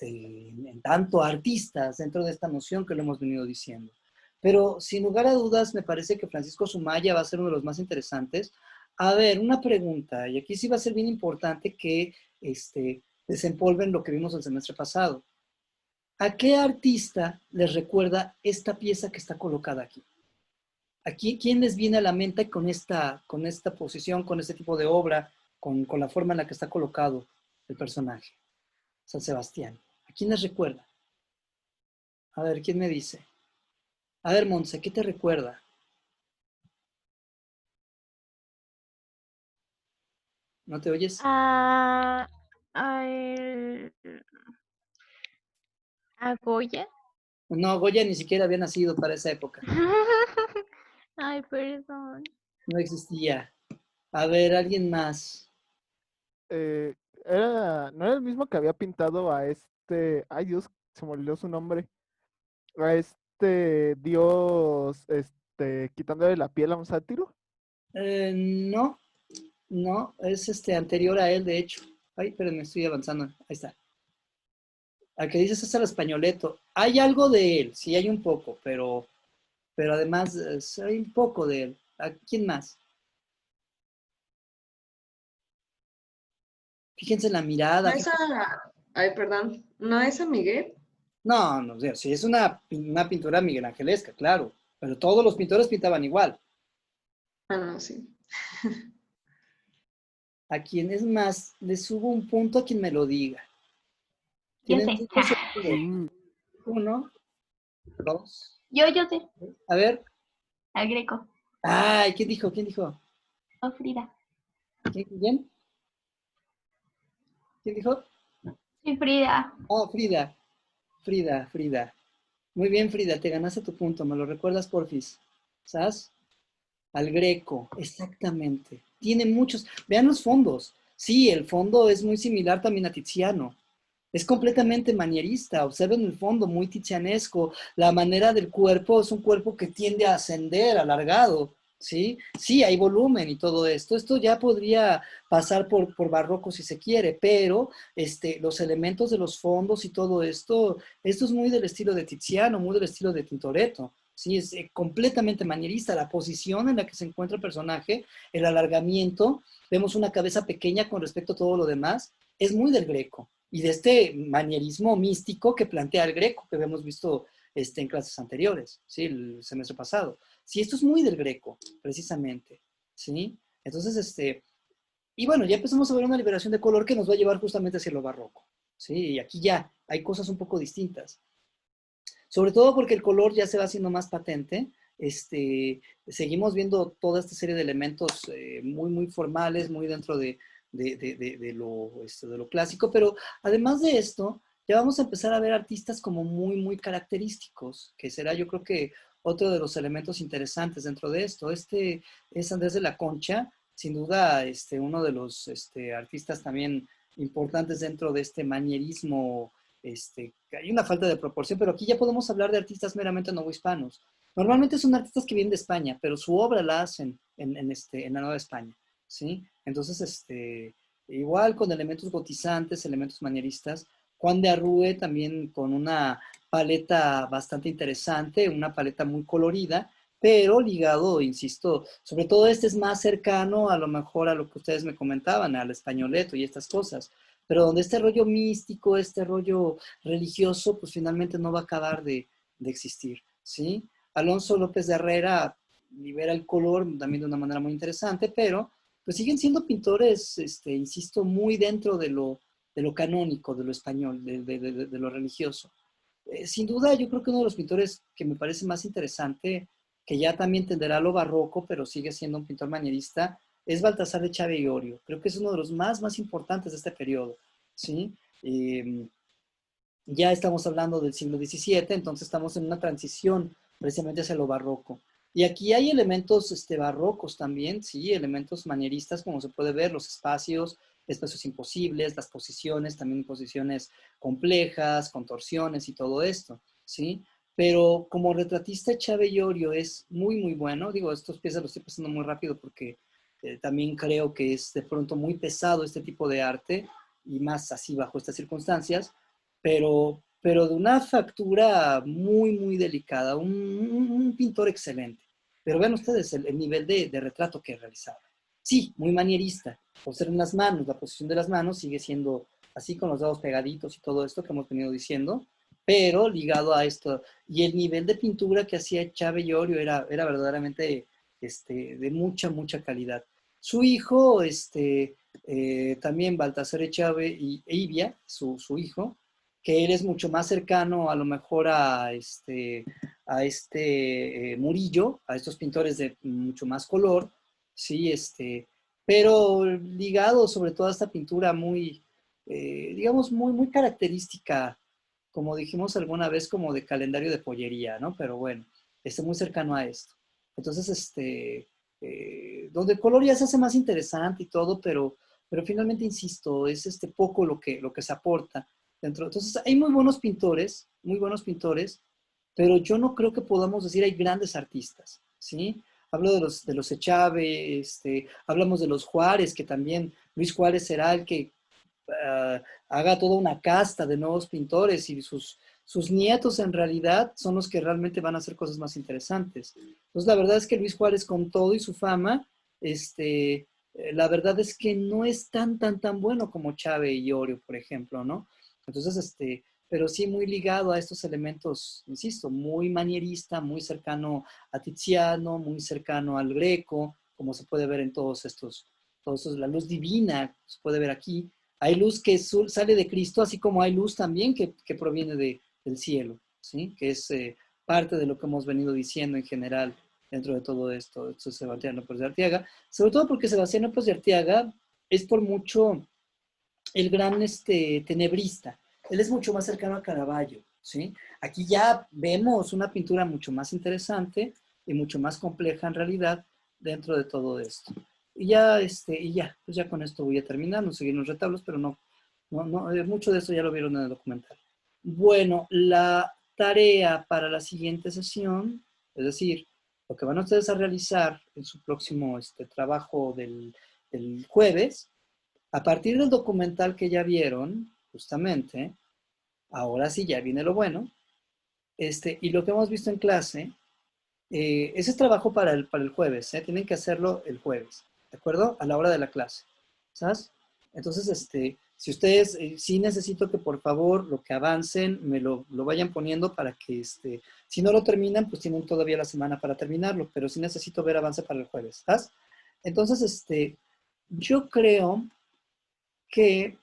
S1: en tanto artistas dentro de esta noción que lo hemos venido diciendo. Pero sin lugar a dudas, me parece que Francisco Sumaya va a ser uno de los más interesantes. A ver, una pregunta, y aquí sí va a ser bien importante que desempolven lo que vimos el semestre pasado. ¿A qué artista les recuerda esta pieza que está colocada aquí? ¿Aquí quién les viene a la mente con esta posición, con este tipo de obra, con la forma en la que está colocado el personaje? San Sebastián. ¿A quién les recuerda? A ver, ¿quién me dice? A ver, Montse, ¿qué te recuerda? ¿No te oyes?
S6: ¿A Goya?
S1: No, Goya ni siquiera había nacido para esa época.
S6: Ay, perdón.
S1: No existía. A ver, alguien más.
S8: ¿No era el mismo que había pintado a ay Dios, se me olvidó su nombre, a dios, quitándole la piel a un sátiro?
S1: No, es anterior a él, de hecho. Ay, pero me estoy avanzando. Ahí está. Al que dices es el Españoleto. Hay algo de él, sí hay un poco, pero además hay un poco de él. ¿A quién más? Fíjense en la mirada.
S3: Ay, perdón, ¿no es San Miguel?
S1: No, o sea, sí es una pintura miguelangelesca, claro, pero todos los pintores pintaban igual.
S3: Ah, no, sí.
S1: A quien es más, le subo un punto a quien me lo diga.
S10: Yo
S1: ¿Tienen
S10: sé.
S1: 5 segundos? 1, 2.
S10: Yo sé.
S1: A ver.
S10: Al Greco.
S1: Ay, ¿quién dijo? ¿Quién dijo?
S10: Oh, Frida.
S1: ¿Quién? ¿Quién dijo?
S10: Sí, Frida.
S1: Oh, Frida. Frida. Muy bien, Frida, te ganaste tu punto. ¿Me lo recuerdas, porfis? ¿Sabes? Al Greco, exactamente. Tiene muchos. Vean los fondos. Sí, el fondo es muy similar también a Tiziano. Es completamente manierista. Observen el fondo, muy tizianesco. La manera del cuerpo es un cuerpo que tiende a ascender, alargado, ¿sí? Sí, hay volumen y todo esto. Esto ya podría pasar por barroco si se quiere, pero los elementos de los fondos y todo esto es muy del estilo de Tiziano, muy del estilo de Tintoretto. Sí, es completamente manierista. La posición en la que se encuentra el personaje, el alargamiento, vemos una cabeza pequeña con respecto a todo lo demás, es muy del Greco y de este manierismo místico que plantea el Greco, que habíamos visto en clases anteriores, ¿sí? El semestre pasado. Sí, esto es muy del Greco, precisamente, ¿sí? Entonces, y bueno, ya empezamos a ver una liberación de color que nos va a llevar justamente hacia lo barroco, ¿sí? Y aquí ya hay cosas un poco distintas. Sobre todo porque el color ya se va haciendo más patente. Seguimos viendo toda esta serie de elementos muy, muy formales, muy dentro de lo clásico, pero además de esto, ya vamos a empezar a ver artistas como muy, muy característicos, que será yo creo que otro de los elementos interesantes dentro de esto. Este es Andrés de la Concha, sin duda uno de los artistas también importantes dentro de este manierismo. Hay una falta de proporción, pero aquí ya podemos hablar de artistas meramente novohispanos. Normalmente son artistas que vienen de España, pero su obra la hacen en la Nueva España, ¿sí? Entonces, igual con elementos gotizantes, elementos manieristas. Juan de Arrue también con una paleta bastante interesante, una paleta muy colorida, pero ligado, insisto, sobre todo es más cercano a lo mejor a lo que ustedes me comentaban, al españoleto y estas cosas, pero donde este rollo místico, este rollo religioso, pues finalmente no va a acabar de existir, ¿sí? Alonso López de Herrera libera el color también de una manera muy interesante, pero pues siguen siendo pintores, insisto, muy dentro de lo canónico, de lo español, de lo religioso. Sin duda, yo creo que uno de los pintores que me parece más interesante, que ya también tenderá a lo barroco, pero sigue siendo un pintor manierista, es Baltasar de Chávez y Orio. Creo que es uno de los más importantes de este periodo, ¿sí? Ya estamos hablando del siglo XVII, entonces estamos en una transición precisamente hacia lo barroco. Y aquí hay elementos barrocos también, sí, elementos manieristas, como se puede ver, los espacios imposibles, las posiciones, también posiciones complejas, contorsiones y todo esto, ¿sí? Pero como retratista, Chávez y Orio es muy, muy bueno. Digo, estos piezas los estoy pasando muy rápido porque también creo que es de pronto muy pesado este tipo de arte y más así bajo estas circunstancias, pero de una factura muy, muy delicada, un pintor excelente. Pero vean ustedes el nivel de retrato que realizaba. Sí, muy manierista. Observen las manos, la posición de las manos sigue siendo así con los dedos pegaditos y todo esto que hemos venido diciendo, pero ligado a esto. Y el nivel de pintura que hacía Chávez y Orio era verdaderamente de mucha, mucha calidad. Su hijo, también Baltasar Echave e Ivia, su hijo, que él es mucho más cercano a lo mejor a Murillo, a estos pintores de mucho más color, sí, pero ligado sobre todo a esta pintura muy, digamos, muy, muy característica, como dijimos alguna vez, como de calendario de pollería, ¿no? Pero bueno, muy cercano a esto. Entonces, donde el color ya se hace más interesante y todo, pero finalmente, insisto, es poco lo que se aporta dentro. Entonces, hay muy buenos pintores, pero yo no creo que podamos decir hay grandes artistas, ¿sí? Hablo de los Echave, hablamos de los Juárez, que también Luis Juárez será el que haga toda una casta de nuevos pintores y sus nietos en realidad son los que realmente van a hacer cosas más interesantes. Entonces, la verdad es que Luis Juárez, con todo y su fama, la verdad es que no es tan bueno como Chávez y Orio, por ejemplo, ¿no? Entonces, pero sí muy ligado a estos elementos, insisto, muy manierista, muy cercano a Tiziano, muy cercano al Greco, como se puede ver en todos estos, la luz divina, se puede ver aquí. Hay luz que sale de Cristo, así como hay luz también que proviene del cielo, ¿sí? Que es parte de lo que hemos venido diciendo en general dentro de todo esto. Esto es Sebastián López de Arteaga, sobre todo porque Sebastián López de Arteaga es por mucho el gran tenebrista. Él es mucho más cercano a Caravaggio, ¿sí? Aquí ya vemos una pintura mucho más interesante y mucho más compleja en realidad dentro de todo esto. Y ya, pues ya con esto voy a terminar, no seguir los retablos, pero no No, no, mucho de eso ya lo vieron en el documental. Bueno, la tarea para la siguiente sesión, es decir, lo que van ustedes a realizar en su próximo trabajo del jueves, a partir del documental que ya vieron, justamente, ahora sí ya viene lo bueno, y lo que hemos visto en clase, ese es trabajo para el jueves, tienen que hacerlo el jueves, ¿de acuerdo? A la hora de la clase, ¿sabes? Entonces, si ustedes, sí necesito que por favor lo que avancen me lo vayan poniendo para que, si no lo terminan, pues tienen todavía la semana para terminarlo, pero sí necesito ver avance para el jueves, ¿sabes? Entonces, yo creo que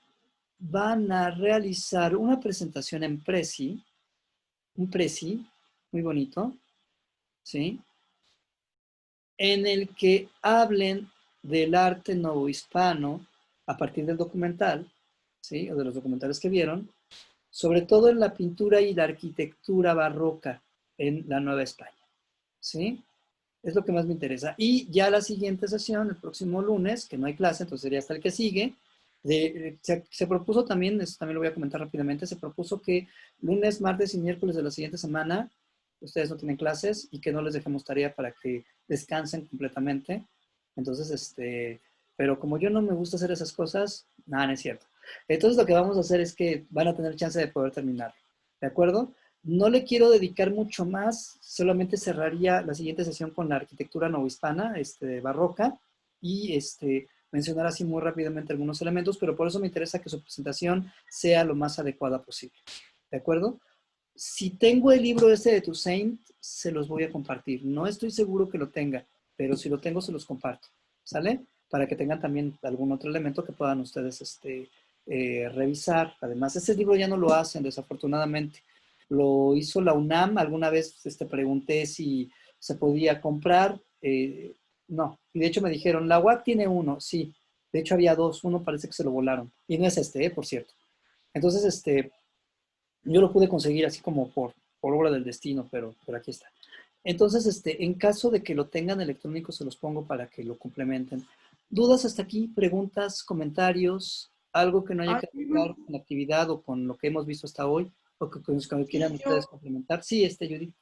S1: van a realizar una presentación en Prezi, un Prezi muy bonito, ¿sí? En el que hablen del arte novohispano a partir del documental, ¿sí? O de los documentales que vieron, sobre todo en la pintura y la arquitectura barroca en la Nueva España, ¿sí? Es lo que más me interesa. Y ya la siguiente sesión, el próximo lunes, que no hay clase, entonces sería hasta el que sigue, se propuso también, eso también lo voy a comentar rápidamente, se propuso que lunes, martes y miércoles de la siguiente semana ustedes no tienen clases y que no les dejemos tarea para que descansen completamente. Entonces, pero como yo no me gusta hacer esas cosas, nada, no es cierto. Entonces lo que vamos a hacer es que van a tener chance de poder terminar. ¿De acuerdo? No le quiero dedicar mucho más, solamente cerraría la siguiente sesión con la arquitectura novohispana, barroca, y mencionar así muy rápidamente algunos elementos, pero por eso me interesa que su presentación sea lo más adecuada posible. ¿De acuerdo? Si tengo el libro de Toussaint, se los voy a compartir. No estoy seguro que lo tenga, pero si lo tengo, se los comparto. ¿Sale? Para que tengan también algún otro elemento que puedan ustedes revisar. Además, ese libro ya no lo hacen, desafortunadamente. Lo hizo la UNAM. Alguna vez pregunté si se podía comprar. No. Y de hecho me dijeron, la UAP tiene uno. Sí. De hecho había dos. Uno parece que se lo volaron. Y no es por cierto. Entonces, yo lo pude conseguir así como por obra del destino, pero aquí está. Entonces, en caso de que lo tengan electrónico, se los pongo para que lo complementen. ¿Dudas hasta aquí? ¿Preguntas? ¿Comentarios? ¿Algo que no haya que ver con la actividad o con lo que hemos visto hasta hoy? ¿O que quieran ustedes complementar? Sí, Judy.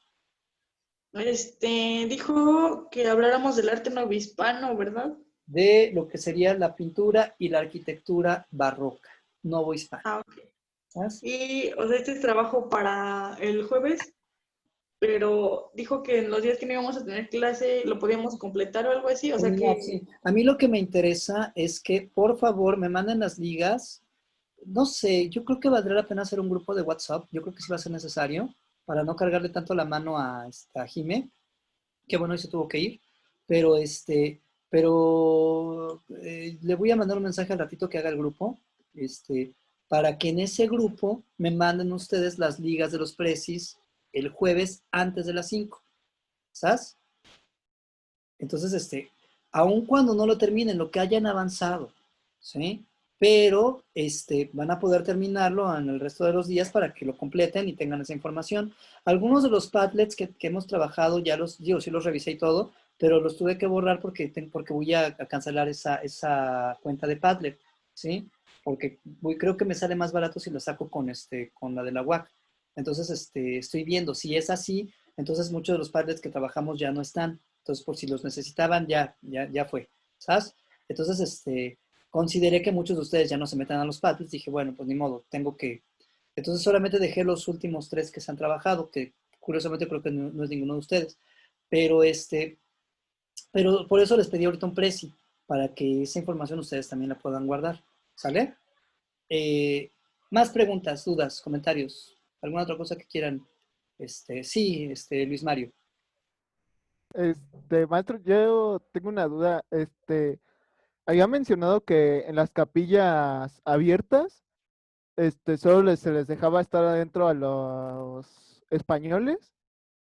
S9: Dijo que habláramos del arte novohispano, ¿verdad?
S1: De lo que sería la pintura y la arquitectura barroca, novohispana.
S9: Ah, ok. ¿sabes? Y, o sea, este es trabajo para el jueves, pero dijo que en los días que no íbamos a tener clase lo podíamos completar o algo así, o sea que...
S1: Sí. A mí lo que me interesa es que, por favor, me manden las ligas. No sé, yo creo que valdría la pena hacer un grupo de WhatsApp. Yo creo que sí va a ser necesario para no cargarle tanto la mano a Jime, que bueno, hoy se tuvo que ir, pero le voy a mandar un mensaje al ratito que haga el grupo, para que en ese grupo me manden ustedes las ligas de los precis el jueves antes de las 5, ¿sabes? Entonces, aun cuando no lo terminen, lo que hayan avanzado, ¿sí? Pero van a poder terminarlo en el resto de los días para que lo completen y tengan esa información. Algunos de los Padlets que hemos trabajado, ya sí los revisé y todo, pero los tuve que borrar porque voy a cancelar esa cuenta de Padlet, ¿sí? Porque creo que me sale más barato si lo saco con la de la UAC. Entonces, estoy viendo, si es así, entonces muchos de los Padlets que trabajamos ya no están. Entonces, por si los necesitaban, ya fue, ¿sabes? Entonces, consideré que muchos de ustedes ya no se metan a los Padlets. Dije, bueno, pues ni modo, tengo que... Entonces, solamente dejé los últimos 3 que se han trabajado, que curiosamente creo que no es ninguno de ustedes. Pero, pero por eso les pedí ahorita un preci, para que esa información ustedes también la puedan guardar, ¿sale? Más preguntas, dudas, comentarios, alguna otra cosa que quieran. Sí, Luis Mario.
S8: Maestro, yo tengo una duda. Había mencionado que en las capillas abiertas, solo se les dejaba estar adentro a los españoles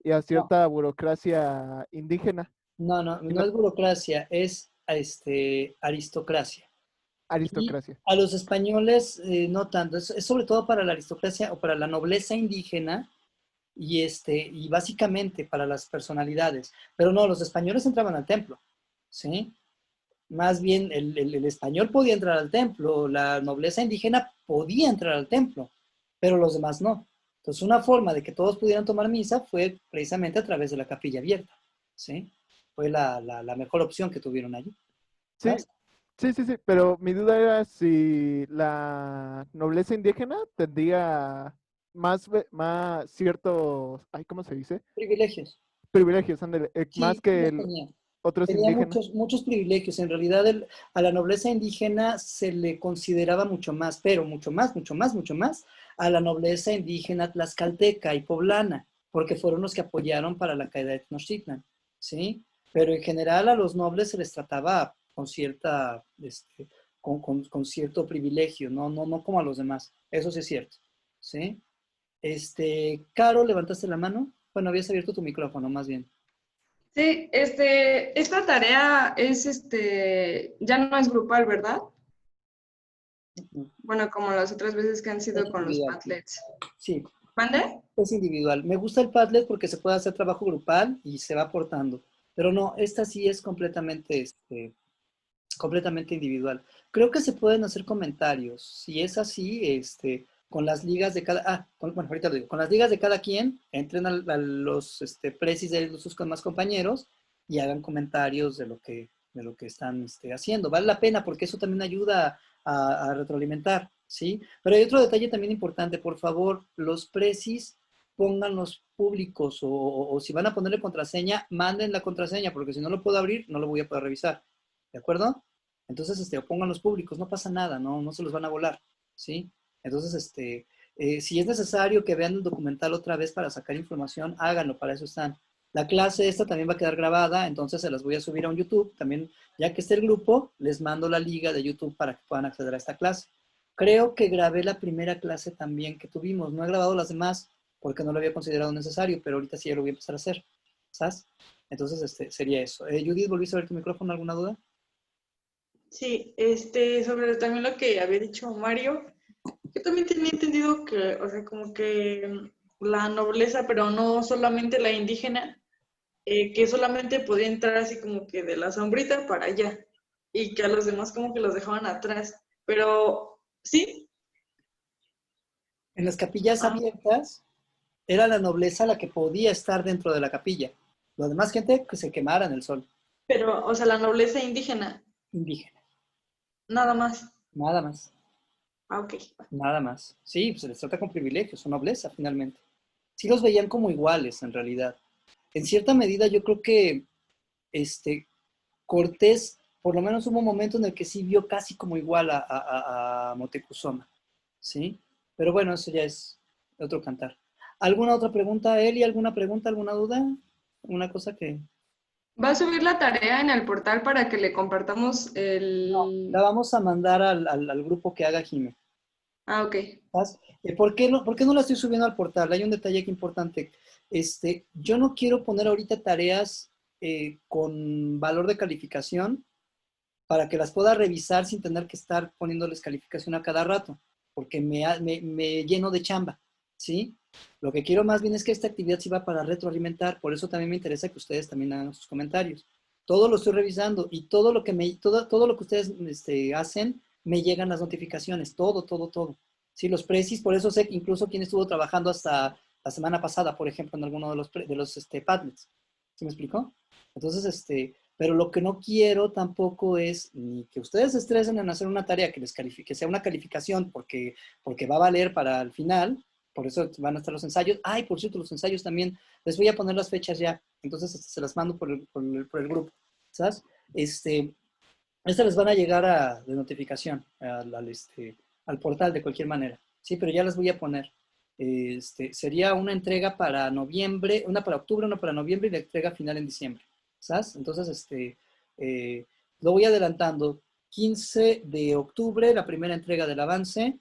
S8: y a cierta burocracia indígena.
S1: No es burocracia, es aristocracia.
S8: Aristocracia.
S1: Y a los españoles no tanto, es sobre todo para la aristocracia o para la nobleza indígena y básicamente para las personalidades. Pero no, los españoles entraban al templo, ¿sí? Más bien el español podía entrar al templo, la nobleza indígena podía entrar al templo, pero los demás no. Entonces, una forma de que todos pudieran tomar misa fue precisamente a través de la capilla abierta, ¿sí? Fue la mejor opción que tuvieron allí.
S8: Sí,
S1: ¿Sabes?
S8: sí, pero mi duda era si la nobleza indígena tendría más ciertos, ay, ¿cómo se dice?
S1: Privilegios.
S8: Privilegios, ándale, más
S1: Sí, sí
S8: que
S1: los tenía.
S8: otros
S1: Tenía
S8: indígenas.
S1: muchos privilegios. En realidad, a la nobleza indígena se le consideraba mucho más, pero mucho más a la nobleza indígena tlaxcalteca y poblana, porque fueron los que apoyaron para la caída de Tenochtitlan, ¿sí? Pero en general a los nobles se les trataba con cierta, con cierto privilegio, no como a los demás. Eso sí es cierto, ¿sí? Caro, ¿levantaste la mano? Bueno, habías abierto tu micrófono, más bien.
S3: Sí, esta tarea es, ya no es grupal, ¿verdad? Bueno, como las otras veces que han sido
S1: Es
S3: con los
S1: individual.
S3: Padlets.
S1: Sí,
S3: ¿Mande?
S1: es individual. Me gusta el Padlet porque se puede hacer trabajo grupal y se va aportando. Pero no, esta sí es completamente individual. Creo que se pueden hacer comentarios. Si es así, con las ligas de cada, bueno, ahorita lo digo, con las ligas de cada quien, entren a los presis de sus más compañeros y hagan comentarios de lo que están haciendo. Vale la pena porque eso también ayuda a retroalimentar, ¿sí? Pero hay otro detalle también importante. Por favor, los presis pongan los públicos o si van a ponerle contraseña, manden la contraseña porque si no lo puedo abrir, no lo voy a poder revisar. ¿De acuerdo? Entonces, o pongan los públicos, no pasa nada, no se los van a volar, ¿sí? Entonces, si es necesario que vean el documental otra vez para sacar información, háganlo, para eso están. La clase esta también va a quedar grabada, entonces se las voy a subir a un YouTube. También, ya que esté el grupo, les mando la liga de YouTube para que puedan acceder a esta clase. Creo que grabé la primera clase también que tuvimos. No he grabado las demás porque no lo había considerado necesario, pero ahorita sí ya lo voy a empezar a hacer, ¿sabes? Entonces, sería eso. Judith, ¿volviste a ver tu micrófono? ¿Alguna duda?
S9: Sí, sobre también lo que había dicho Mario, yo también tenía entendido que, o sea, como que la nobleza, pero no solamente la indígena, que solamente podía entrar así como que de la sombrita para allá y que a los demás como que los dejaban atrás. Pero, ¿sí?
S1: En las capillas
S9: Ah,
S1: abiertas era la nobleza la que podía estar dentro de la capilla. La demás gente que se quemara en el sol.
S9: pero, o sea, la nobleza indígena,
S1: Indígena.
S9: nada más.
S1: Nada más.
S9: Ah, ok.
S1: Nada más. Sí, pues se les trata con privilegios, son nobleza finalmente. Sí los veían como iguales en realidad. En cierta medida yo creo que Cortés, por lo menos hubo un momento en el que sí vio casi como igual a Moctezuma, ¿sí? Pero bueno, eso ya es otro cantar. ¿Alguna otra pregunta, Eli? ¿Alguna pregunta, alguna duda? ¿Alguna cosa que...?
S3: ¿Va a subir la tarea en el portal para que le compartamos
S1: No, la vamos a mandar al grupo que haga Jime.
S3: Ah, ok.
S1: ¿Por qué no la estoy subiendo al portal? Hay un detalle aquí importante. Yo no quiero poner ahorita tareas con valor de calificación para que las pueda revisar sin tener que estar poniéndoles calificación a cada rato, porque me lleno de chamba, ¿sí? Lo que quiero más bien es que esta actividad sirva para retroalimentar, por eso también me interesa que ustedes también hagan sus comentarios. Todo lo estoy revisando y todo lo que ustedes hacen, me llegan las notificaciones, todo. Sí, los precis, por eso sé incluso quién estuvo trabajando hasta la semana pasada, por ejemplo, en alguno de los Padlets. ¿Sí me explicó? Entonces, pero lo que no quiero tampoco es ni que ustedes se estresen en hacer una tarea que les califique, que sea una calificación porque va a valer para el final, por eso van a estar los ensayos. Ay, por cierto, los ensayos también, les voy a poner las fechas ya, entonces se las mando por el grupo, ¿sabes? Estas les van a llegar de notificación al portal de cualquier manera, sí, pero ya las voy a poner. Sería una entrega para noviembre, una para octubre, una para noviembre y la entrega final en diciembre. ¿Sabes? Entonces, lo voy adelantando. 15 de octubre, la primera entrega del avance.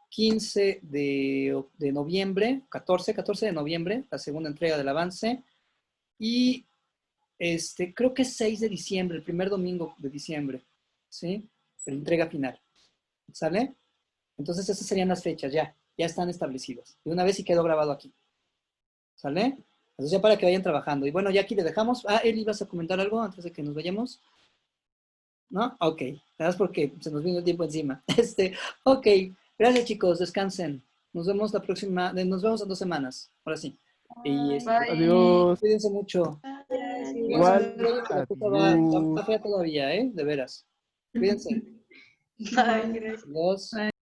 S1: 15 de noviembre, 14 de noviembre, la segunda entrega del avance. Y creo que es 6 de diciembre, el primer domingo de diciembre. ¿Sí? La entrega final. ¿Sale? Entonces, esas serían las fechas, ya están establecidas. De una vez y quedó grabado aquí. ¿Sale? Entonces ya para que vayan trabajando. Y bueno, ya aquí le dejamos. Eli, ¿vas a comentar algo antes de que nos vayamos? ¿No? Ok. Gracias porque se nos vino el tiempo encima. Ok. Gracias, chicos. Descansen. Nos vemos la próxima. Nos vemos en 2 semanas. Ahora sí. Y
S8: Adiós.
S1: cuídense mucho.
S8: Igual.
S1: La puta va
S8: Adiós.
S1: fea todavía, ¿eh? De veras. Cuídense.
S9: Bye.
S1: Adiós.